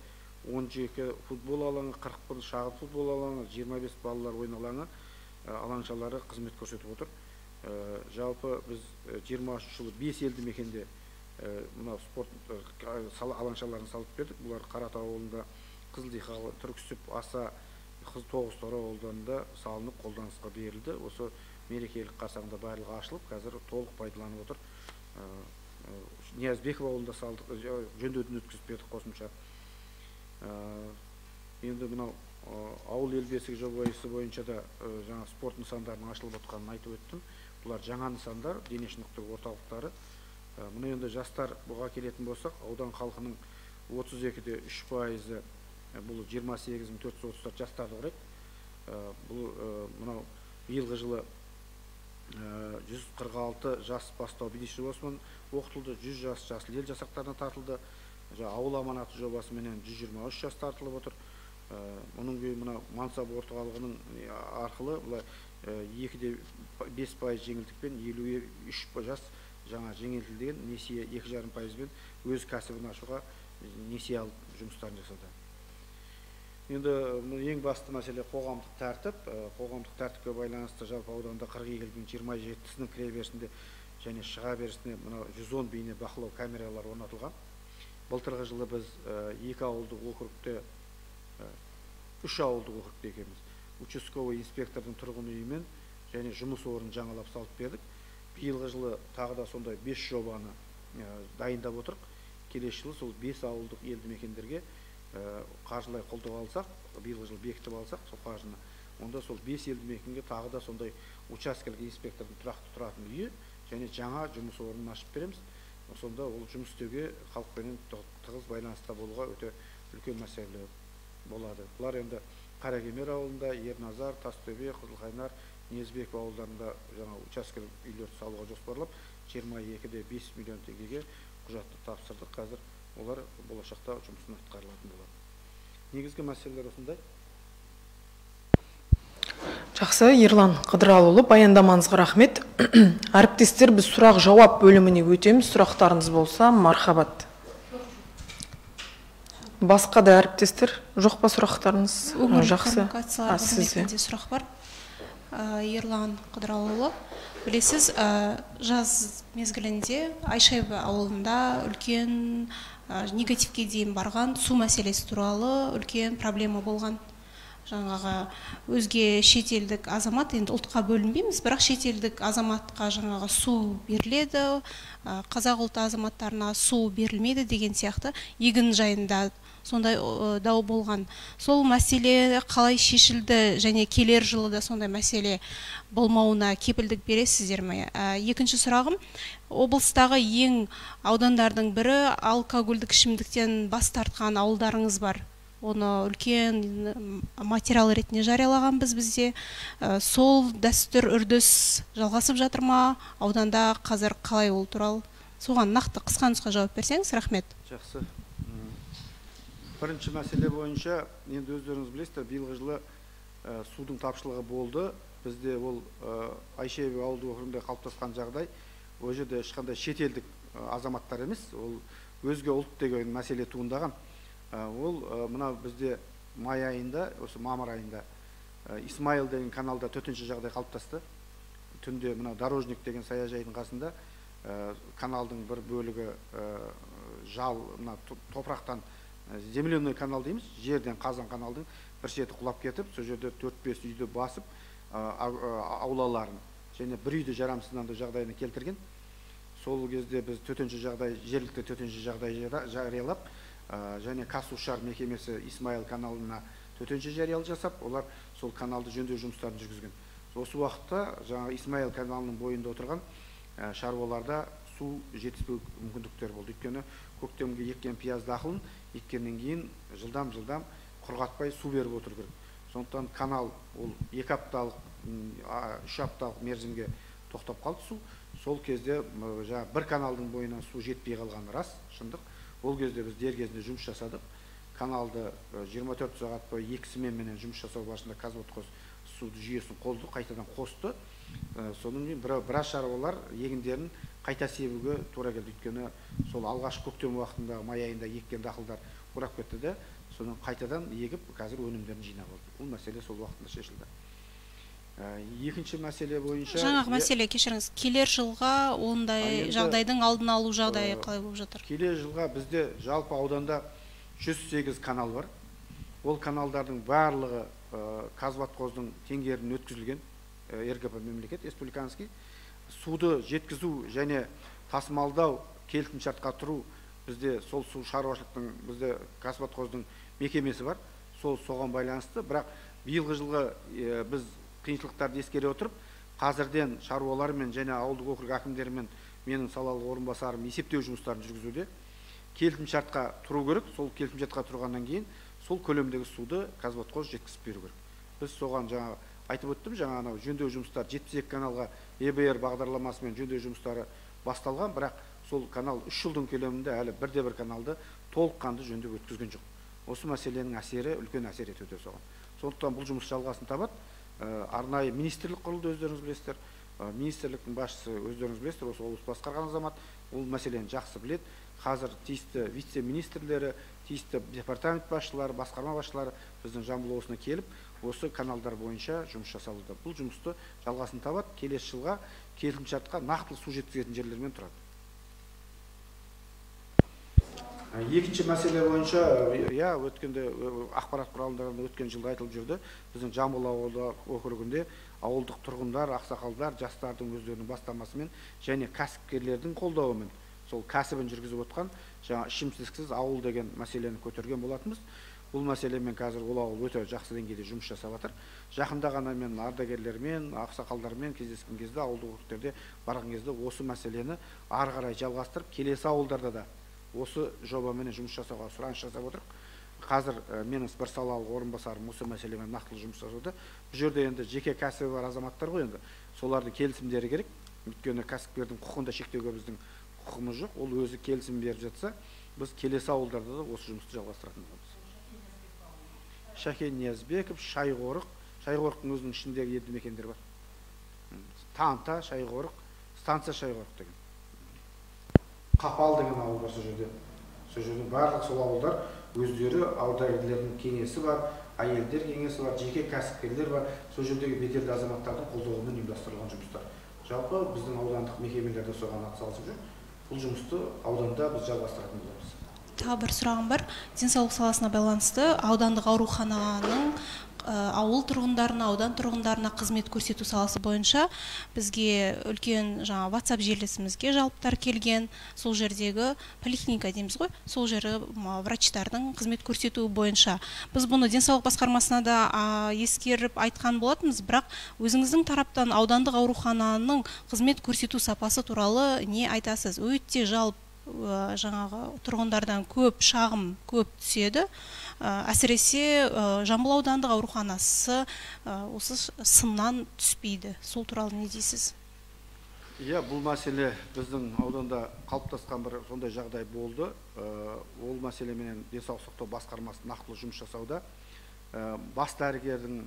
12 футбол алаңы, 41 шағын футбол алаңы, 25 балалар ойын алаңы, алаңшалары қызмет көрсетіп отыр. Жалпы біз 23 жылы 5 елді мекенде мына спорт алаңшаларын салып бердік. Бұлар Қаратау ауылында, Қызылдиқалы, Түрксіб, Аса, Тоғызтарау ауылдарында салынып қолданысқа берілді. Осы мерекелік қарсаңында барлығы ашылып, қазір толық пайдаланып отыр. Ниязбеков ауылында салдық, жөндеуден өткізіп бердік қосымша. Енді мынау ауыл ел бесігі жобасы бойынша да жаңа спорт нысандарының ашылып отқанын айтып өттім. Бұлар жаңа нысандар, дене шынықтыру орталықтары. Мұны енді жастар бұға келетін болсақ, аудан халқының 32-де 3%, бұл 28.434 жастарды құрайды. Бұл мынау биылғы жылы 146 жас бастау бизнес жобасымен оқытылды, 100 жас жасыл ел жасақтарына тартылды. Ауыл аманаты жобасымен 123 жас тартылып отыр. Оның мына мансап орталығының арқылы 2-де 5% жеңілдікпен 53 жас жаңа жеңілдетілген несие 2,5%-бен өз кәсібін ашуға несие алып жұмыстарын жасады. Енді ең басты мәселе қоғамдық тәртіп. Қоғамдық тәртіпке байланысты жалпы ауданда 42 елдің 27-сінің кіре берісінде және шыға берісінде 110 бейне бақылау камералары орнатылған. Былтырғы жылы біз 2 ауылдық округте, 3 ауылдық округте екенбіз. Участковый инспектордың тұрғын үйімен және жұмыс орнын жаңалап салып бердік. Биылғы жылы тағы да сондай 5 жобаны дайындап отырық. Келесі жылы сол 5 ауылдық елді мекендерге қаржылай қолдау алсақ, биылғы жылы бекітіп алсақ, сол қаржыны, онда сол 5 елді мекенге тағы да сондай учаскелік инспектордың тұрақты тұратын үйі және жаңа жұмыс орнын ашып береміз. Сонда ол жұмыс істеуге халықпен тығыз байланыста болуға өте үлкен мәселе болады. Бұлар енді Қаракемер ауылында, Ерназар, Тастөбе, Қызылқайнар, Ниязбеков ауылдарында жаңа учаскелік үйлерді салуға жоспарлап 22-де 5 миллион теңгеге құжатты тапсырдық. Қазір олар болашақта жұмысын атқарылатын болады. Негізгі мәселелер осындай. Жақсы, Ерлан Қыдыралұлы, баяндамаңызға рахмет. Әріптестер, біз сұрақ-жауап бөліміне өтеміз. Сұрақтарыңыз болса, мархабат. Басқа да әріптестер, жоқ па сұрақтарыңыз? Жақсы. Қызметінде сұрақ бар. Ерлан Қыдыралұлы, білесіз, жаз мезгілінде Айшайбы ауылында үлкен негативке дейін барған су мәселесі туралы үлкен проблема болған. Жаңағы өзге шетелдік азамат, енді ұлтқа бөлінбейміз, бірақ шетелдік азаматқа жаңағы су беріледі, қазақ ұлты азаматтарына су берілмейді деген сияқты егін жайында сондай дау болған. Сол мәселе қалай шешілді және келер жылы да сондай мәселе болмауына кепілдік бересіздер ме? Екінші сұрағым, облыстағы ең аудандардың бірі алкогольдік ішімдіктен бас тартқан ауылдарыңыз бар. Оны үлкен материал ретінде жариялағанбыз бізде. Сол дәстүр үрдіс жалғасып жатыр ма? Ауданда қазір қалай ол туралы? Соған нақты қысқа нұсқа жауап берсеңіз, рахмет. Жақсы. Бірінші мәселе бойынша, енді өздеріңіз білесіздер, биылғы жылы судың тапшылығы болды. Бізде ол Айшайбы ауылдық округінде қалыптасқан жағдай, ол жерде ешқандай шетелдік азаматтар емес, ол өзге ұлт деген мәселе туындаған. Ол мына бізде май айында, осы мамыр айында Исмаил деген каналда төтенше жағдай қалыптасты. Түнде мына Дорожник деген саяжайдың қасында каналдың бір бөлігі жал, мына топырақтан земляной канал дейміз, жерден қазан каналдың бір шеті құлап кетіп, сол жерде 4-5 үйді басып, аулаларын және бір үйді жарамсыздандыру жағдайына келтірген. Сол кезде біз төтенше жағдай, жергілікті төтенше жағдай жариялап, және Қазсушар мекемесі Исмаил каналына төтенше жариялық жасап, олар сол каналды жөндеу жұмыстарын жүргізген. Осы уақытта жаңа Исмаил каналының бойында отырған шаруаларда су жетіспеу мүмкіндіктер болды. Өйткені көктемге еккен пияз дақылын еккеннен кейін жылдам құрғатпай су беріп отыр керек. Сондықтан канал ол 2 апталық, 3 апталық мерзімге тоқтап қалды су. Сол кезде бір каналдың бойынан су жетпей қалғаны рас, шындық. Ол кезде біз дер кезінде жұмыс жасадық. Каналды 24 сағат бойы 2 сменмен жұмыс жасау барысында Қазводқоз суды жүйесін қолды, қайтадан қосты. Соның біраз шаруалар егіндерін қайта себуге тура келді. Өйткені сол алғаш көктем уақытында май айында еккен дақылдар құрап кетті де, соны қайтадан егіп, қазір өнімдерін жинап алды. Бұл мәселе сол уақытында шешілді. Екінші мәселе бойынша... Жаңағы мәселе, кешіріңіз, келер жылға ондай жағдайдың алдын алу жағдайы қалай болып жатыр? Келер жылға бізде жалпы ауданда 108 канал бар. Ол каналдардың барлығы Қазводқоздың теңгерін өткізілген, РГП мемлекет, республиканский. Суды жеткізу және тасымалдау, келісімшартқа тұру бізде сол су шаруашылықтың, бізде Қазводқоздың мекемесі бар. Соған байланысты, бірақ биылғы жылғы біз қиыншылықтарды ескере отырып, қазірден шаруалармен және ауылдық округ әкімдерімен менің салалық орынбасарым есептеу жұмыстарын жүргізуде. Келісімшартқа тұру керек, сол келісімшартқа тұрғаннан кейін сол көлемдегі суды Қазводқоз жеткізіп беру керек. Біз соған жаңа айтып өттім, жаңа анау жөндеу жұмыстары 72 каналға ЕБР бағдарламасымен жөндеу жұмыстары басталған, бірақ сол канал 3 жылдың көлемінде әлі бірде-бір каналды толыққанды жөндеп өткізген жоқ. Осы мәселенің әсері үлкен әсер етуде соған. Сондықтан бұл жұмыс жалғасын табады. Арнайы министрлік құрылды, өздеріңіз білесіздер. Министрліктің басшысы өздеріңіз білесіздер, осы облыс басқарған азамат, ол мәселені жақсы біледі. Қазір тиісті вице-министрлері, тиісті департамент басшылары, басқарма басшылары біздің Жамбыл облысына келіп, осы каналдар бойынша жұмыс жасалуда. Бұл жұмысты жалғасын табады, келесі жылға келісімшартқа нақтылы су жеткізетін жерлермен тұрады. Екінші мәселе бойынша, өткенде ақпарат құралдарында өткен жылда айтылып жүрді. Біздің Жамбыл ауылдық округінде ауылдық тұрғындар, ақсақалдар, жастардың өздерінің бастамасымен және кәсіпкерлердің қолдауымен сол кәсібін жүргізіп отқан жаңа ішімсіздіксіз ауыл деген мәселені көтерген болатынбыз. Бұл мәселемен қазір ол ауыл өте жақсы деңгейде жұмыс жасап жатыр. Жақында ғана мен ардагерлермен, ақсақалдармен кездескен кезде, ауылдық округтерде барған кезде осы мәселені ары қарай жалғастырып, келесі ауылдарда да осы жобамен жұмыс жасауға сұраныс жасап отырық. Қазір менің бір салалық орынбасарым осы мәселемен нақтылы жұмыс жасауда. Бұл жерде енді жеке кәсібі бар азаматтар ғой, енді солардың келісімдері керек. Өйткені кәсіпкердің құқығын да шектеуге біздің құқығымыз жоқ. Ол өзі келісім беріп жатса, біз келесі ауылдарда да осы жұмысты жалғастыратын боламыз. Шәкен Ниязбеков, Шайқорықтың өзінің ішіндегі елді мекендер бар. Танта, Шайқорық, станция Шайқорық деген. Қапал деген ауыл бар сол жерде. Сол жерде барлық сол ауылдар өздері аудагерлердің кеңесі бар, әйелдер кеңесі бар, жеке кәсіпкерлер бар. Сол жердегі беделді азаматтардың қолдауымен ұйымдастырылған жұмыстар. Жалпы біздің аудандық мекемелерде соған атсалысып жүр. Бұл жұмысты ауданда біз жалғастыратын боламыз. Тағы бір сұрағым бар. Денсаулық саласына байланысты аудандық аурухананың ауыл тұрғындарына, аудан тұрғындарына қызмет көрсету саласы бойынша бізге үлкен жаңа WhatsApp желісімізге жалоптар келген. Сол жердегі поликлиника дейміз ғой, сол жері врачтардың қызмет көрсету бойынша. Біз бұны денсаулық басқармасына да ескеріп айтқан болатынбыз, бірақ өзіңіздің тараптан аудандық аурухананың қызмет көрсету сапасы туралы не айтасыз? Өте жалпы жаңағы тұрғындардан көп шағым көп түседі. Әсіресе Жамбыл аудандық ауруханасы осы сыннан түспейді. Сол туралы не дейсіз? Бұл мәселе біздің ауданда қалыптасқан бір сондай жағдай болды. Ол мәселемен денсаулық сақтау басқармасы нақтылы жұмыс жасауда. Бас дәрігердің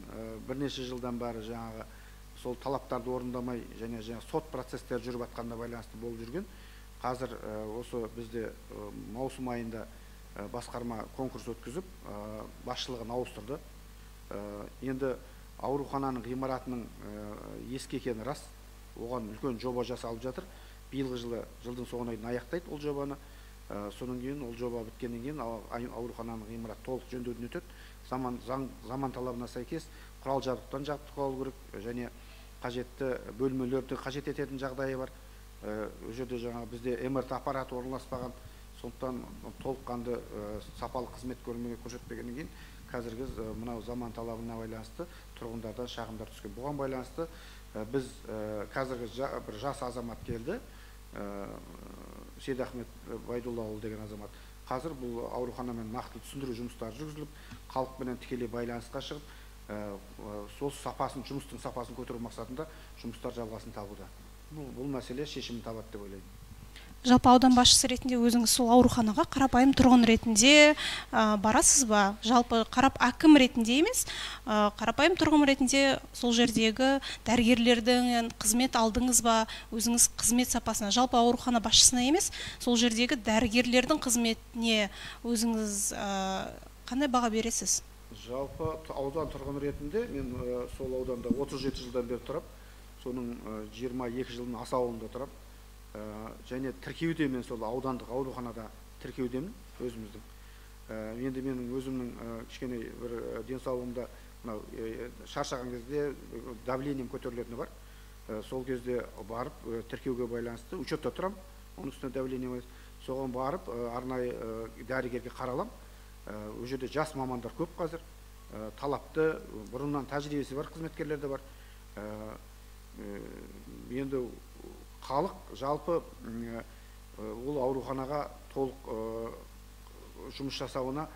бірнеше жылдан бері жаңағы сол талаптарды орындамай және сот процестер жүріп жатқанына байланысты болып жүрген. Қазір осы бізде маусым айында басқарма конкурс өткізіп, басшылығын ауыстырды. Енді аурухананың ғимаратының ескі екені рас, оған үлкен жоба жасалып жатыр. Биылғы жылдың соңына дейін аяқтайды ол жобаны. Соның кейін ол жоба біткеннен кейін аурухананың ғимараты толық жөндеуден өтеді. Заман талабына сәйкес құрал жабдықтан жабдықталу керек және қажетті бөлмелерді қажет ететін жағдайы бар. Ол жерде жаңа бізде МРТ аппараты орналаспаған, сондықтан толыққанды сапалы қызмет көрсетпегеннен кейін қазіргі мынау заман талабына байланысты тұрғындардан шағымдар түскен. Бұған байланысты біз қазіргі бір жас азамат келді, Сейдахмет Байдуллаұлы деген азамат. Қазір бұл ауруханамен нақты түсіндіру жұмыстары жүргізіліп, халықпенен тікелей байланысқа шығып, сол сапасын, жұмыстың сапасын көтеру мақсатында жұмыстар жалғасын табуда. Бұл мәселе шешімін табады деп ойлаймын. Жалпы аудан басшысы ретінде өзіңіз сол ауруханаға қарапайым тұрғын ретінде барасыз ба? Жалпы әкім ретінде емес, қарапайым тұрғын ретінде сол жердегі дәрігерлердің қызмет алдыңыз ба? Өзіңіз қызмет сапасына, жалпы аурухана басшысына емес, сол жердегі дәрігерлердің қызметіне өзіңіз қандай баға бересіз? Жалпы аудан тұрғын ретінде мен сол ауданда 37 жылдан бері тұрап, соның 22 жылдың асауында тұрап, және тіркеуде мен сол аудандық ауруханада тіркеудемін өзіміздің. Енді менің өзімнің кішкене бір денсаулығымда шаршаған кезде давлением көтерілетіні бар. Сол кезде барып тіркеуге байланысты учетта тұрам, оның үстіне давление бар. Соған барып арнайы дәрігерге қаралам. Ол жерде жас мамандар көп қазір, талапты, бұрыннан тәжірибесі бар қызметкерлер бар. Енді халық жалпы ол ауруханаға толық жұмыс жасауына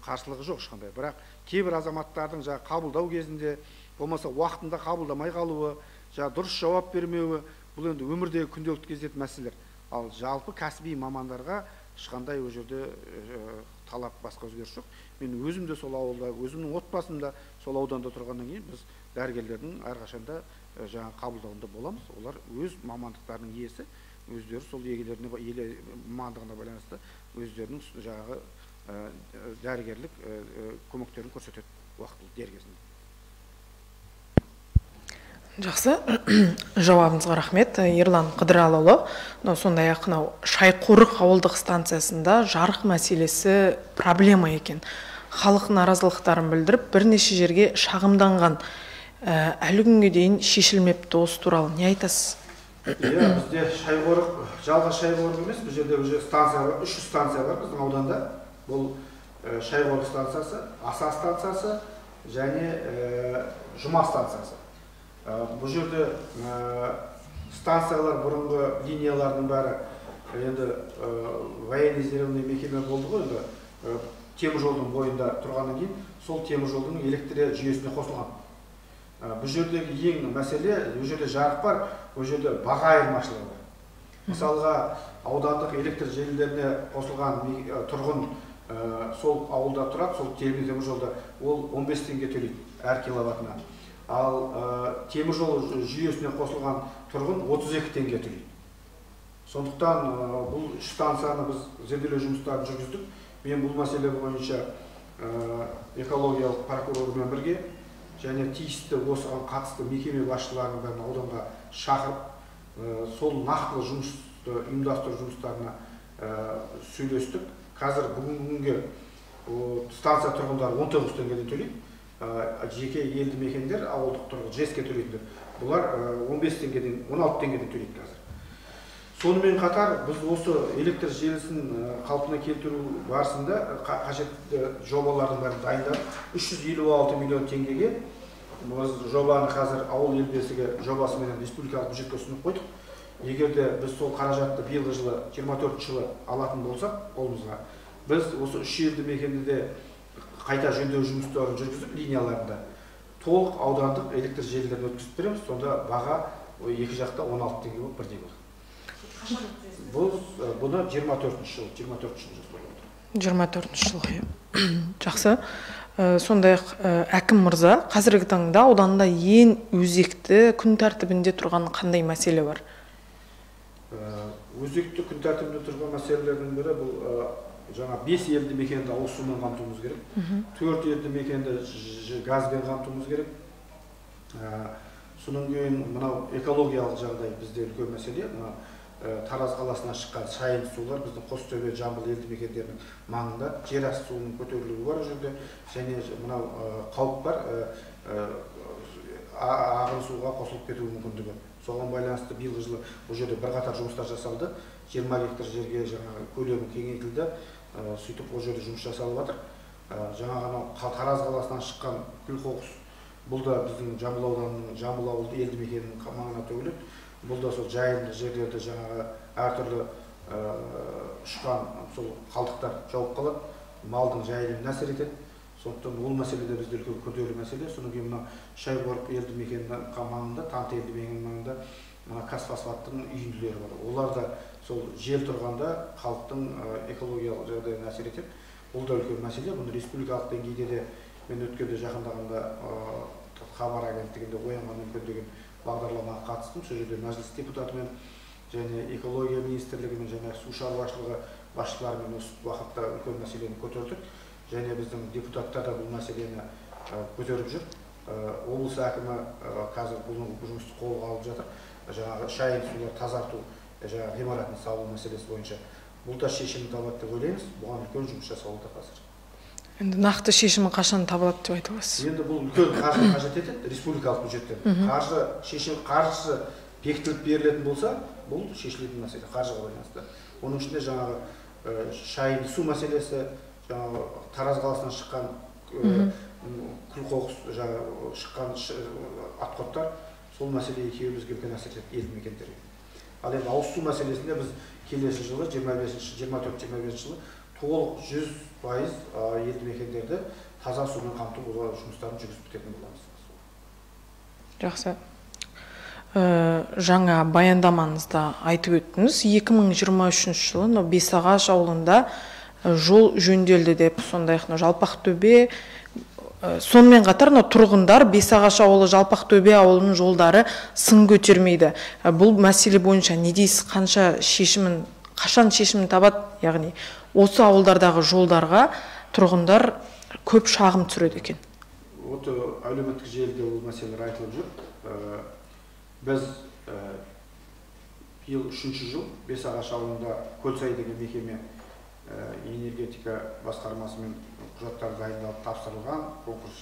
қарсылығы жоқ ешқандай. Бірақ кейбір азаматтардың қабылдау кезінде, болмаса уақытында қабылдамай қалуы, дұрыс жауап бермеуі, бұл енді өмірдегі күнделікті кездесетін мәселелер. Ал жалпы кәсіби мамандарға ешқандай ол жерде талап басқа өзгеріс жоқ. Мен өзім де сол ауылда, өзімнің отбасымда сол ауданда тұрғаннан кейін біз дәрігерлердің әрқашанда қабылдауында боламыз. Олар өз мамандықтарының иесі, өздері сол егелеріне мамандығына байланысты өздерінің дәрігерлік көмектерін көрсетеді уақытылы дер кезінде. Жақсы, жауабыңызға рахмет. Ерлан Қыдыралыұлы, сондай-ақ Шайқорық ауылдық станциясында жарық мәселесі проблема екен. Халық наразылықтарын білдіріп, бірнеше жерге шағымданған. Әлі күнге дейін шешілмепті, осы туралы не айтасыз? Бізде Шайқорық, жалғыз Шайқорық емес, бұл жерде уже станция бар, 300 станция бар біздің ауданда. Бұл Шайқорық станциясы, Аса станциясы және Жұма станциясы. Бұл жерде станциялар бұрынғы линиялардың бәрі енді военизированный мекеме болды ғой, енді темір жолдың бойында тұрғаннан кейін сол темір жолдың электр жүйесіне қосылған. Бұл жердегі ең мәселе, бұл жерде жарық бар, бұл жерде баға айырмашылығы бар. Мысалға аудандық электр желілеріне қосылған тұрғын сол ауылда тұрады, сол темір жолда ол 15 теңге төлейді әр киловаттына. Ал темір жол жүйесіне қосылған тұрғын 32 теңге төлейді. Сондықтан бұл станцияны біз зерделеу жұмыстарын жүргіздік. Мен бұл мәселе бойынша экологиялық прокурормен бірге және тиісті осыған қатысты мекеме басшыларының бәрін ауданға шақырып, сол нақтылы жұмысты ұйымдастыру жұмыстарына сөйлестік. Қазір бүгінгі станция тұрғындары 19 теңгеден төлейді. Жеке елді мекендер, ауылдық тұрғын жеске төлейтіндер. Бұлар 15 теңгеден, 16 теңгеден төлейді қазір. Сонымен қатар біз осы электр желісін қалпына келтіру барысында қажетті жобалардың бәрін дайындап 356 миллион теңгеге біз жобаны қазір ауыл ел бесігі жобасымен республикалық бюджетке ұсынып қойдық. Егер де біз сол қаражатты биылғы жылы 24 жылы алатын болсақ қолымызға, біз осы 3 елді мекенде қайта жөндеу жұмыстарын жүргізіп линияларында толық аудандық электр желілерін өткізіп береміз. Сонда баға екі жақта 16 теңге болып бірдей болады. Бұны 24 жыл жоспарлап отыр. 24 жыл. Жақсы. Сондай-ақ әкім мырза, қазіргі таңда ауданда ең өзекті күн тәртібінде тұрған қандай мәселе бар? Өзекті күн тәртібінде тұрған мәселелердің бірі бұл жаңа 5 елді мекенді ауыз сумен қамтуымыз керек. 4 елді мекенді газбен қамтуымыз керек. Соның кейін мынау экологиялық жағдай бізде үлкен мәселе. Тараз қаласынан шыққан шайын сулар біздің Қостөбе, Жамбыл елді мекендерінің маңында жер асты суының көтерілуі бар жерде, және мынау қауіп бар, ағын суға қосылып кетуі мүмкіндігі. Соған байланысты биылғы жылы бұл жерде бірқатар жұмыстар жасалды. 20 гектар жерге жаңағы көлемі кеңейтілді. Сөйтіп бұл жерде жұмыс жасалып жатыр. Жаңағы Тараз қаласынан шыққан күл-қоқыс бұл да біздің Жамбыл ауданының Жамбыл ауылды елді мекенінің маңына төгіледі. Бұл да сол жайылымды жерлерде жаңағы әртүрлі ұшқан сол қалдықтар жауып қалады, малдың жайылымына әсер етеді. Сондықтан ол мәселе де бізде үлкен күрделі мәселе. Содан кейін мына Шайқорық елді мекенінің маңында, Танты елді мекенінің маңында мына казфосфаттың үйінділері бар. Олар да сол жел тұрғанда халықтың экологиялық жағдайына әсер етеді. Бұл да үлкен мәселе. Бұны республикалық деңгейде де мен өткенде жақындағанда хабар агенттігінде оянған мүмкін деген бағдарламаға қатыстым. Сол жерде мәжіліс депутатымен және экология министрлігімен және су шаруашылығы басшыларымен осы уақытта үлкен мәселені көтердік. Және біздің депутаттар да бұл мәселені көтеріп жүр. Облыс әкімі қазір бұл жұмысты қолға алып жатыр. Жаңағы шайын сулар тазарту, жаңағы ғимаратын салу мәселесі бойынша бұл да шешімін табады деп ойлаймыз. Бұған үлкен жұмыс жасалуда қазір. Енді нақты шешімі қашан табылады деп айта аласыз? Енді бұл үлкен қаржы қажет етеді республикалық бюджеттен. Қаржысы бекітіліп берілетін болса, бұл шешілетін мәселе қаржыға байланысты. Оның ішінде жаңағы шайын су мәселесі, жаңағы Тараз қаласынан шыққан күл-қоқыс шыққан отходтар, сол мәселе екеуі бізге үлкен әсер етеді елді мекендерге. Ал енді ауыз су мәселесінде біз келесі жылы 24-25 жылы толық 100% елді мекендерді таза сумен қамту жұмыстарын жүргізіп кететін боламыз. Жақсы. Жаңа баяндамаңызда айтып өттіңіз, 2023 жылы Бесағаш ауылында жол жөнделді деп, сондай-ақ Жалпақтөбе, сонымен қатар тұрғындар Бесағаш ауылы, Жалпақтөбе ауылының жолдары сын көтермейді. Бұл мәселе бойынша не дейсіз, қашан шешімін табады? Яғни осы ауылдардағы жолдарға тұрғындар көп шағым түсіреді екен. Әлеуметтік желіде ол мәселелер айтылып жүр. Біз биыл 3-ші жыл Бесағаш ауылында Көлсай деген мекеме энергетика басқармасымен құжаттар дайындалып тапсырылған, конкурс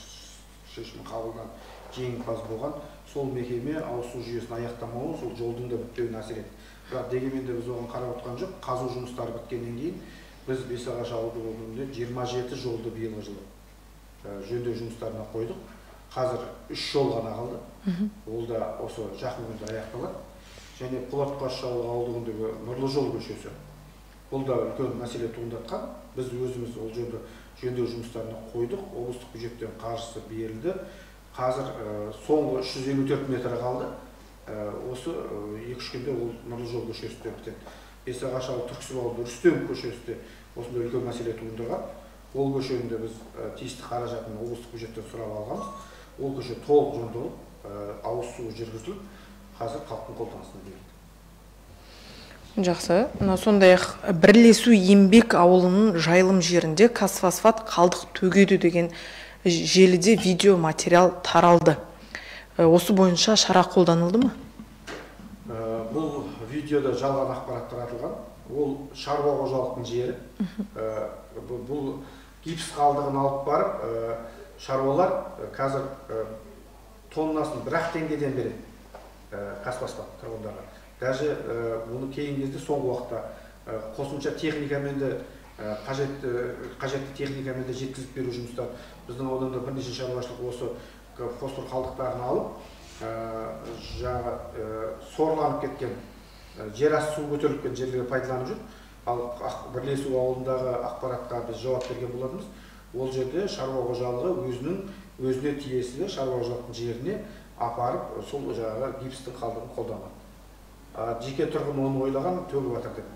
шешімі қабылданып жеңімпаз болған. Сол мекеме ауыз су жүйесін аяқтамауы сол жолдың да бітпеуіне әсер етті. Бірақ дегенмен де біз оған қарап отқан жоқ. Қазу жұмыстары біткеннен кейін біз Бесағаш ауылдық округінде 27 жолды биылғы жылы жөндеу жұмыстарына қойдық. Қазір 3 жол ғана қалды. Ол да осы жақын күнде аяқталады. Және Пулатбаш ауылдығындағы Нұрлы жол көшесі. Бұл да үлкен мәселе туындатқан. Біз өзіміз ол жерде жөндеу жұмыстарына қойдық. Облыстық бюджеттен қаржысы берілді. Қазір соңғы 354 метр қалды. Осы 2-3 күнде ол Нұрлы жол көшесі де бітеді. Бесағаш ауылы, Түрксіб ауылы, Рүстем көшесі де осындай үлкен мәселе туындырған. Ол көшені біз тиісті қаражатын облыстық бюджеттен сұрап алғанбыз. Ол көше толық жөнделіп, ауыз су жүргізіліп, қазір халықтың қолданысына берілді. Жақсы. Сондай-ақ бірлесу еңбек ауылының жайылым жерінде казфосфат қалдық төгеді деген желіде видео материал таралды. Осы бойынша шара қолданылды ма? Бұл видеода жалған ақпарат таратылған. Ол шаруа қожалықтың жері. Бұл гипс қалдығын алып барып, шаруалар қазір тоннасын 1 теңгеден береді казфосфат тұрғындарға. Даже оны кейінгі кезде соңғы уақытта қосымша техникамен де қажетті техникамен де жеткізіп беру жұмыстар. Біздің ауданда бірнеше шаруашылық осы фосфор қалдықтарын алып, жаңа сорланып кеткен, жер асты су көтеріліп кеткен жерлерге пайдаланып жүр. Ал бірлесу ауылындағы ақпаратқа біз жауап берген болатынбыз. Ол жерде шаруа қожалығы өзіне тиесілі шаруа қожалықтың жеріне апарып, сол жаңағы гипстің қалдығын қолданған. Жеке тұрғын оны ойлаған төгіп жатыр деп.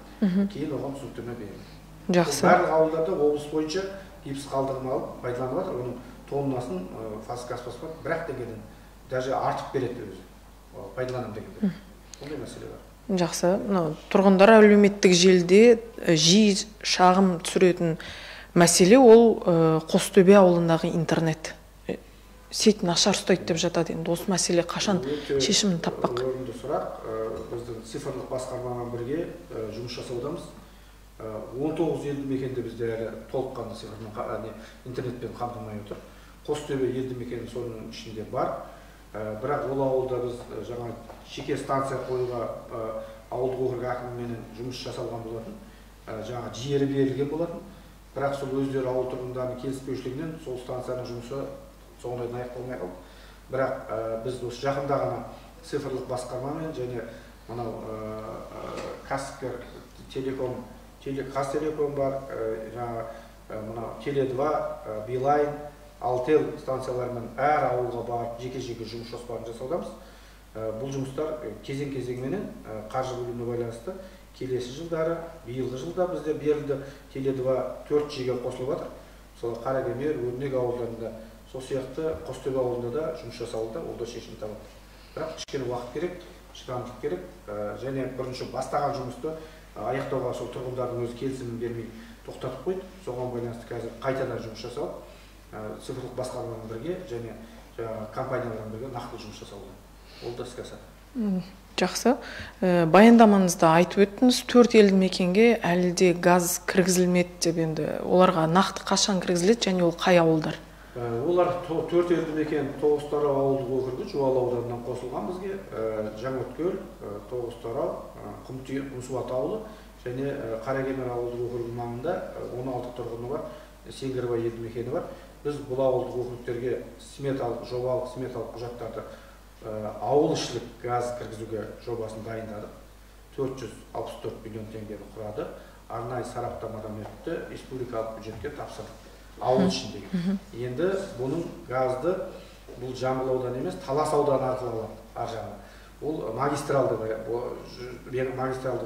Кейін оған түсініктеме берілді. Жақсы. Барлық ауылдарда облыс бойынша гипс қалдығын алып пайдаланып жатыр. Оның тоннасын казфосфат 1 теңгеден даже артып береді өзі. Пайдаланам дегенде. Ондай мәселе бар. Жақсы. Тұрғындар әлеуметтік желіде жиі шағым түсіретін мәселе ол Қостөбе ауылындағы интернет сеть нашар ұстайды деп жатады. Енді осы мәселе қашан шешімін таппақ? Орынды сұрақ. Біздің цифрлық басқармамен бірге жұмыс жасаудамыз. 19 елді мекенде бізде әлі толыққанды цифрлық интернетпен қамтылмай отыр. Қостөбе елді мекені соның ішінде бар. Бірақ ол ауылда біз жаңа жеке станция қоюға ауылдық округ әкімімен жұмыс жасалған болатын. Жаңа жері берілген болатын. Бірақ сол өздері ауыл тұрғындарының келіспеушілігінен сол станцияның жұмысы соңына дейін аяқталмай қалды. Бірақ біз осы жақында ғана цифрлық басқармамен және мынау кәсіпкер телеком, Қазтелеком бар, жаңа мынау Теле2, Билайн, Алтел станцияларымен әр ауылға барып жеке-жеке жұмыс жоспарын жасаудамыз. Бұл жұмыстар кезең-кезеңменен қаржы бөлуіне байланысты келесі жылдары, биылғы жылда бізде берілді. Теле2 4 жеге қосылып жатыр. Сол Қаракемер, Өрнек ауылдарында, сол сияқты Қостөбе ауылында да жұмыс жасалуда, ол да шешім табады. Бірақ кішкене уақыт керек, шыдамдық керек, және бірінші бастаған жұмысты аяқтауға сол тұрғындардың өзі келісімін бермей тоқтатып қойды. Соған байланысты қазір қайтадан жұмыс жасалып, цифрлық басқармамен бірге және компаниялармен бірге нақты жұмыс жасалуда. Ол да іске асады. Жақсы. Баяндамаңызда айтып өттіңіз, 4 елді мекенге әлі де газ кіргізілмеді деп, енді оларға нақты қашан кіргізіледі және ол қай ауылдар? Олар 4 елді мекен Тоғызтарау ауылдық округі Жуалы ауданынан қосылған бізге. Жаңаөткел, Тоғызтарау, Құмсуат ауылы және Қаракемер ауылдық округі маңында 16 тұрғыны бар, Сеңгірбай елді мекені бар. Біз бұл ауылдық округтерге жобалық сметалық құжаттарды ауылішілік газ кіргізуге жобасын дайындадық. 464 миллион теңгені құрады. Арнайы сараптамадан өтті, республикалық бюджетке тапсырдық. Ауыл ішіндегі. Енді бұның газды бұл Жамбыл ауданы емес, Талас ауданы арқылы алады, ар жағына. Ол магистралды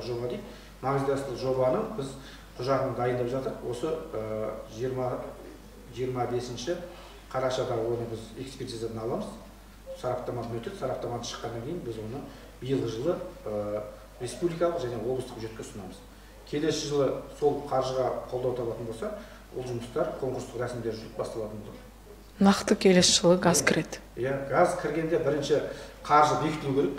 жоба дейді. Магистралды жобаны біз құжатын дайындап жатыр. Осы 25 қарашада оны біз экспертизадан аламыз. Сараптамадан өтеді. Сараптамадан шыққаннан кейін біз оны биылғы жылы республикалық және облыстық бюджетке ұсынамыз. Келесі жылы сол қаржыға қолдау табатын болса, ол жұмыстар конкурстық рәсімдер жүріп басталатын болады. Нақты келесі жылы газ кіреді. Газ кіргенде бірінші қаржы бекітілу керек.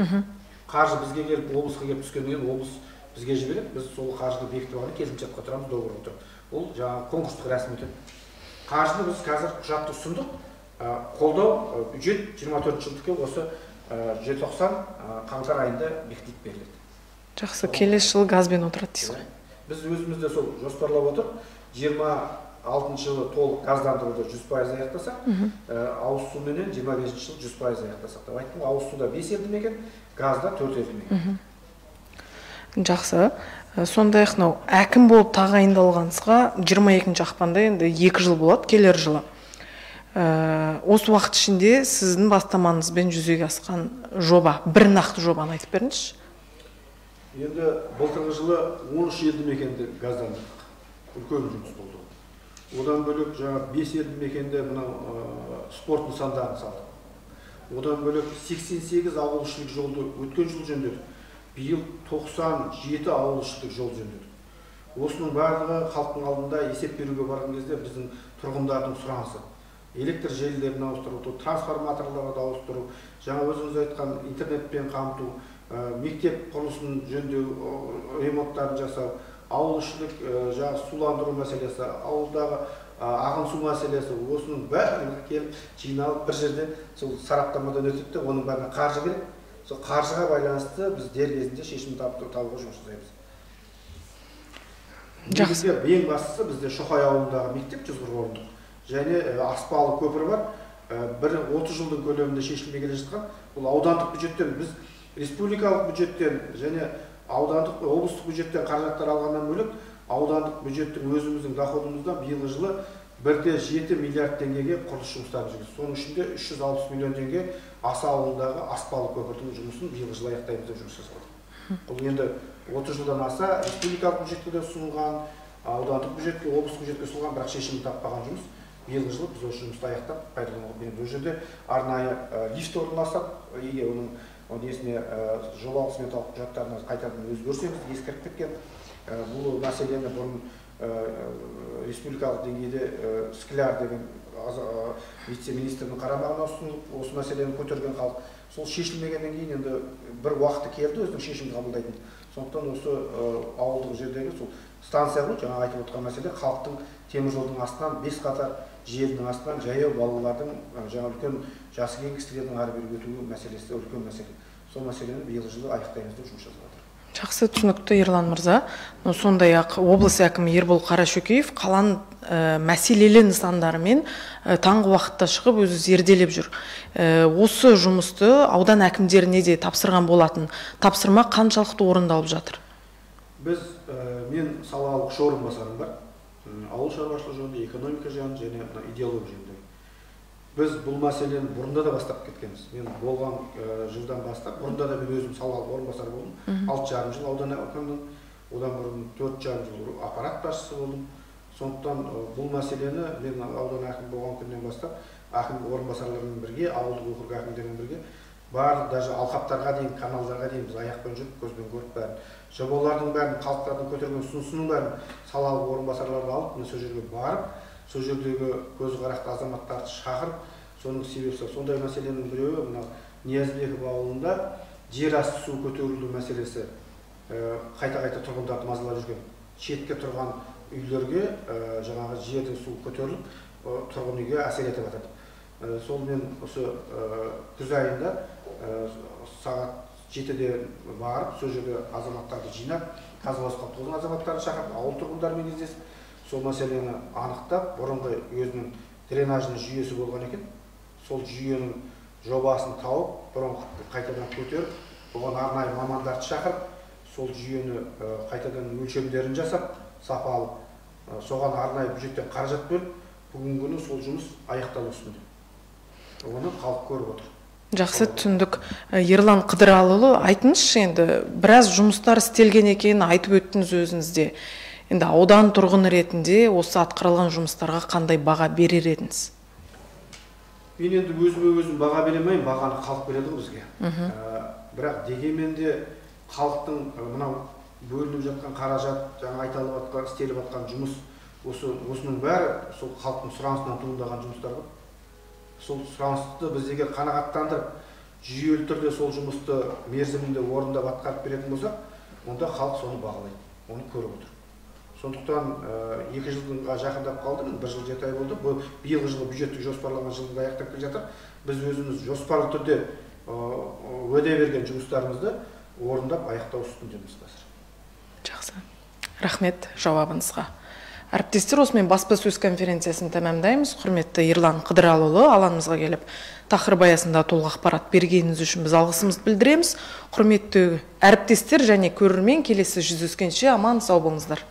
Қаржы бізге келіп, облысқа келіп түскеннен кейін облыс бізге жібереді. Біз сол қаржыны бекітіп алып келісімшартқа тұрамыз, договорға отырып. Ол жаңағы конкурстық рәсім өтеді. Қаржыны біз қазір құжатты ұсындық. Қолдау бюджет 24 жылдыққа осы желтоқсан қаңтар айында бекітіліп беріледі. Жақсы, келесі жылы газбен отырады дейсіз ғой. Біз өзімізде сол жоспарлап отыр. 26 жылы толық газдандыруды 100% аяқтасақ, ауыз суменен 25 жыл 100% аяқтасақ деп айттым. Ауыз суда 5 елді мекен, газда 4 елді мекен. Жақсы. Сондай-ақ әкім болып тағайындалғаныңызға 22 ақпанда енді 2 жыл болады, келер жылы. Осы уақыт ішінде сіздің бастамаңызбен жүзеге асқан жоба, бір нақты жобаны айтып беріңізші. Енді былтырғы жылы 13 елді мекенді газдандырдық. Үлкен жұмыс болды. Одан бөлек жаңа 5 елді мекенде мынау спорт нысандарын салдық. Одан бөлек 88 ауылішілік жолды өткен жыл жөндедік. Биыл 97 ауылішілік жол жөндедік. Осының барлығы халықтың алдында есеп беруге барған кезде біздің тұрғындардың сұранысы. Электр желілерін ауыстыру, трансформаторларды ауыстыру, жаңа өзіңіз айтқан интернетпен қамту, мектеп құрылысын жөндеу, ремонттарын жасау, ауылішілік жаңа суландыру мәселесі, ауылдағы ағын су мәселесі, осының бәрін келіп жиналып бір жерде сол сараптамадан өтеді, оның бәріне қаржы керек. Сол қаржыға байланысты біз дер кезінде шешім табуға жұмыс жасаймыз. Жақсы. Ең бастысы бізде Шоқай ауылындағы мектеп 140 орындық және аспалы көпір бар. 30 жылдың көлемінде шешілмей келе жатқан. Бұл аудандық бюджеттен біз республикалық бюджеттен және аудандық облыстық бюджеттен қаражаттар алғаннан бөлек аудандық бюджеттің өзіміздің доходымыздан биылғы жылы 1,7 миллиард теңгеге құрылыс жұмыстарын жүргіздік. Соның ішінде 360 миллион теңге Аса ауылындағы аспалы көпірдің жұмысын биылғы жылы аяқтаймыз деп жұмыс жасадық. Бұл енді 30 жылдан аса республикалық бюджетке де ұсынылған, аудандық бюджетке, облыстық бюджетке ұсынылған, бірақ шешімін таппаған жұмыс. Биылғы жылы біз осы жұмысты аяқтап пайдалануға береміз. Ол жерде арнайы лифт орналастырып, оның несіне жобалық сметалық құжаттарына қайтадан өзгерсеміз, ескіріп кеткен бұл мәселені бұрын республикалық деңгейде Скляр деген вице-министрдің қарамағына ұсынылып, осы мәселені көтерген халық. Сол шешілмегеннен кейін енді бір уақыты келді өзінің шешімін қабылдайтын. Сондықтан осы ауылдық жердегі сол станция ғой, жаңа айтып отырған мәселе, халықтың темір жолдың астынан 5 қатар желдің астынан жаяу балалардың, жаңа үлкен жасы келген кісілердің ары бері өтуі мәселесі үлкен мәселе. Сол мәселені биылғы жылы аяқтаймыз деп жұмыс жасап жатыр. Жақсы, түсінікті Ерлан мырза. Сондай-ақ облыс әкімі Ербол Қарашөкеев қаланың мәселелі нысандарымен таңғы уақытта шығып өзі зерделеп жүр. Осы жұмысты аудан әкімдеріне де тапсырған болатын. Тапсырма қаншалықты орындалып жатыр? Мен салалық орынбасарым бар. Ауыл шаруашылығы жөнінде, экономика жөнінде және идеология жөнінде. Біз бұл мәселені бұрында да бастап кеткенбіз. Мен болған жылдан бастап, бұрында да мен өзім салалық орынбасар болдым. 6,5 жыл аудан әкімінің, одан бұрын 4,5 жыл аппарат басшысы болдым. Сондықтан бұл мәселені мен аудан әкім болған күннен бастап, әкім орынбасарларымен бірге, ауылдық округ әкімдерімен бірге, барлық даже алқаптарға дейін, каналдарға дейін біз аяқпен жүріп, көзбен көріп бәрін. Жобалардың бәрін, халықтардың көтерген ұсынысының бәрін салалық орынбасарларды алып, мен сол жерге барып, сол жердегі көзі қарақты азаматтарды шақырып, соның себепті сондай мәселенің біреуі мына Ниязбеков ауылында жер асты су көтерілу мәселесі қайта-қайта тұрғындарды мазалап жүрген. Шетке тұрған үйлерге жаңағы жердің су көтеріліп, тұрғын үйге әсер етіп жатады. Сол мен осы күз айында сағат 7-де барып, сол жерге азаматтарды жинап, Қазыбасқаптың азаматтарын шақырып, ауыл тұрғындарымен кездесіп, сол мәселені анықтап, бұрынғы өзінің дренажның жүйесі болған екен. Сол жүйенің жобасын тауып, бұрынғы қайтадан көтеріп, оған арнайы мамандарды шақырып, сол жүйені қайтадан өлшемдерін жасап, сапалы, соған арнайы бюджеттен қаражат бөліп, бүгінгі күні сол жұмыс аяқталу үстінде. Оны халық көріп отыр. Жақсы, түсіндік. Ерлан Қыдыралыұлы, айтыңызшы, енді біраз жұмыстар істелген екенін айтып өттіңіз өзіңізде. Енді аудан тұрғыны ретінде осы атқарылған жұмыстарға қандай баға берер едіңіз? Мен енді өзім баға беремеймін, бағаны халық береді бізге. Бірақ дегенмен де халықтың мынау бөлініп жатқан қаражат, жаңа айтылып жатқан, істеліп жатқан жұмыс, осының бәрі сол халықтың сұранысынан туындаған жұмыстар ғой. Сол сұранысты біздегі қанағаттандырып, жүйелі түрде сол жұмысты мерзімінде орындап атқарып беретін болсақ, онда халық соны бағалайды, оны көріп отыр. Сондықтан 2 жылға жақындап қалды, 1 жыл 7 ай болды. Бұл биылғы жылы бюджеттік жоспарланған жылында аяқтап келе жатыр. Біз өзіміз жоспарлы түрде уәде берген жұмыстарымызды орындап аяқтау үстіндеміз қазір. Жақсы. Рахмет жауабыңызға. Әріптестер, осымен баспасөз конференциясын тәмамдаймыз. Құрметті Ерлан Қыдыралыұлы, алаңымызға келіп тақырып аясында толық ақпарат бергеніңіз үшін біз алғысымызды білдіреміз. Құрметті әріптестер және көрермен, келесі жүздескенше аман сау болыңыздар.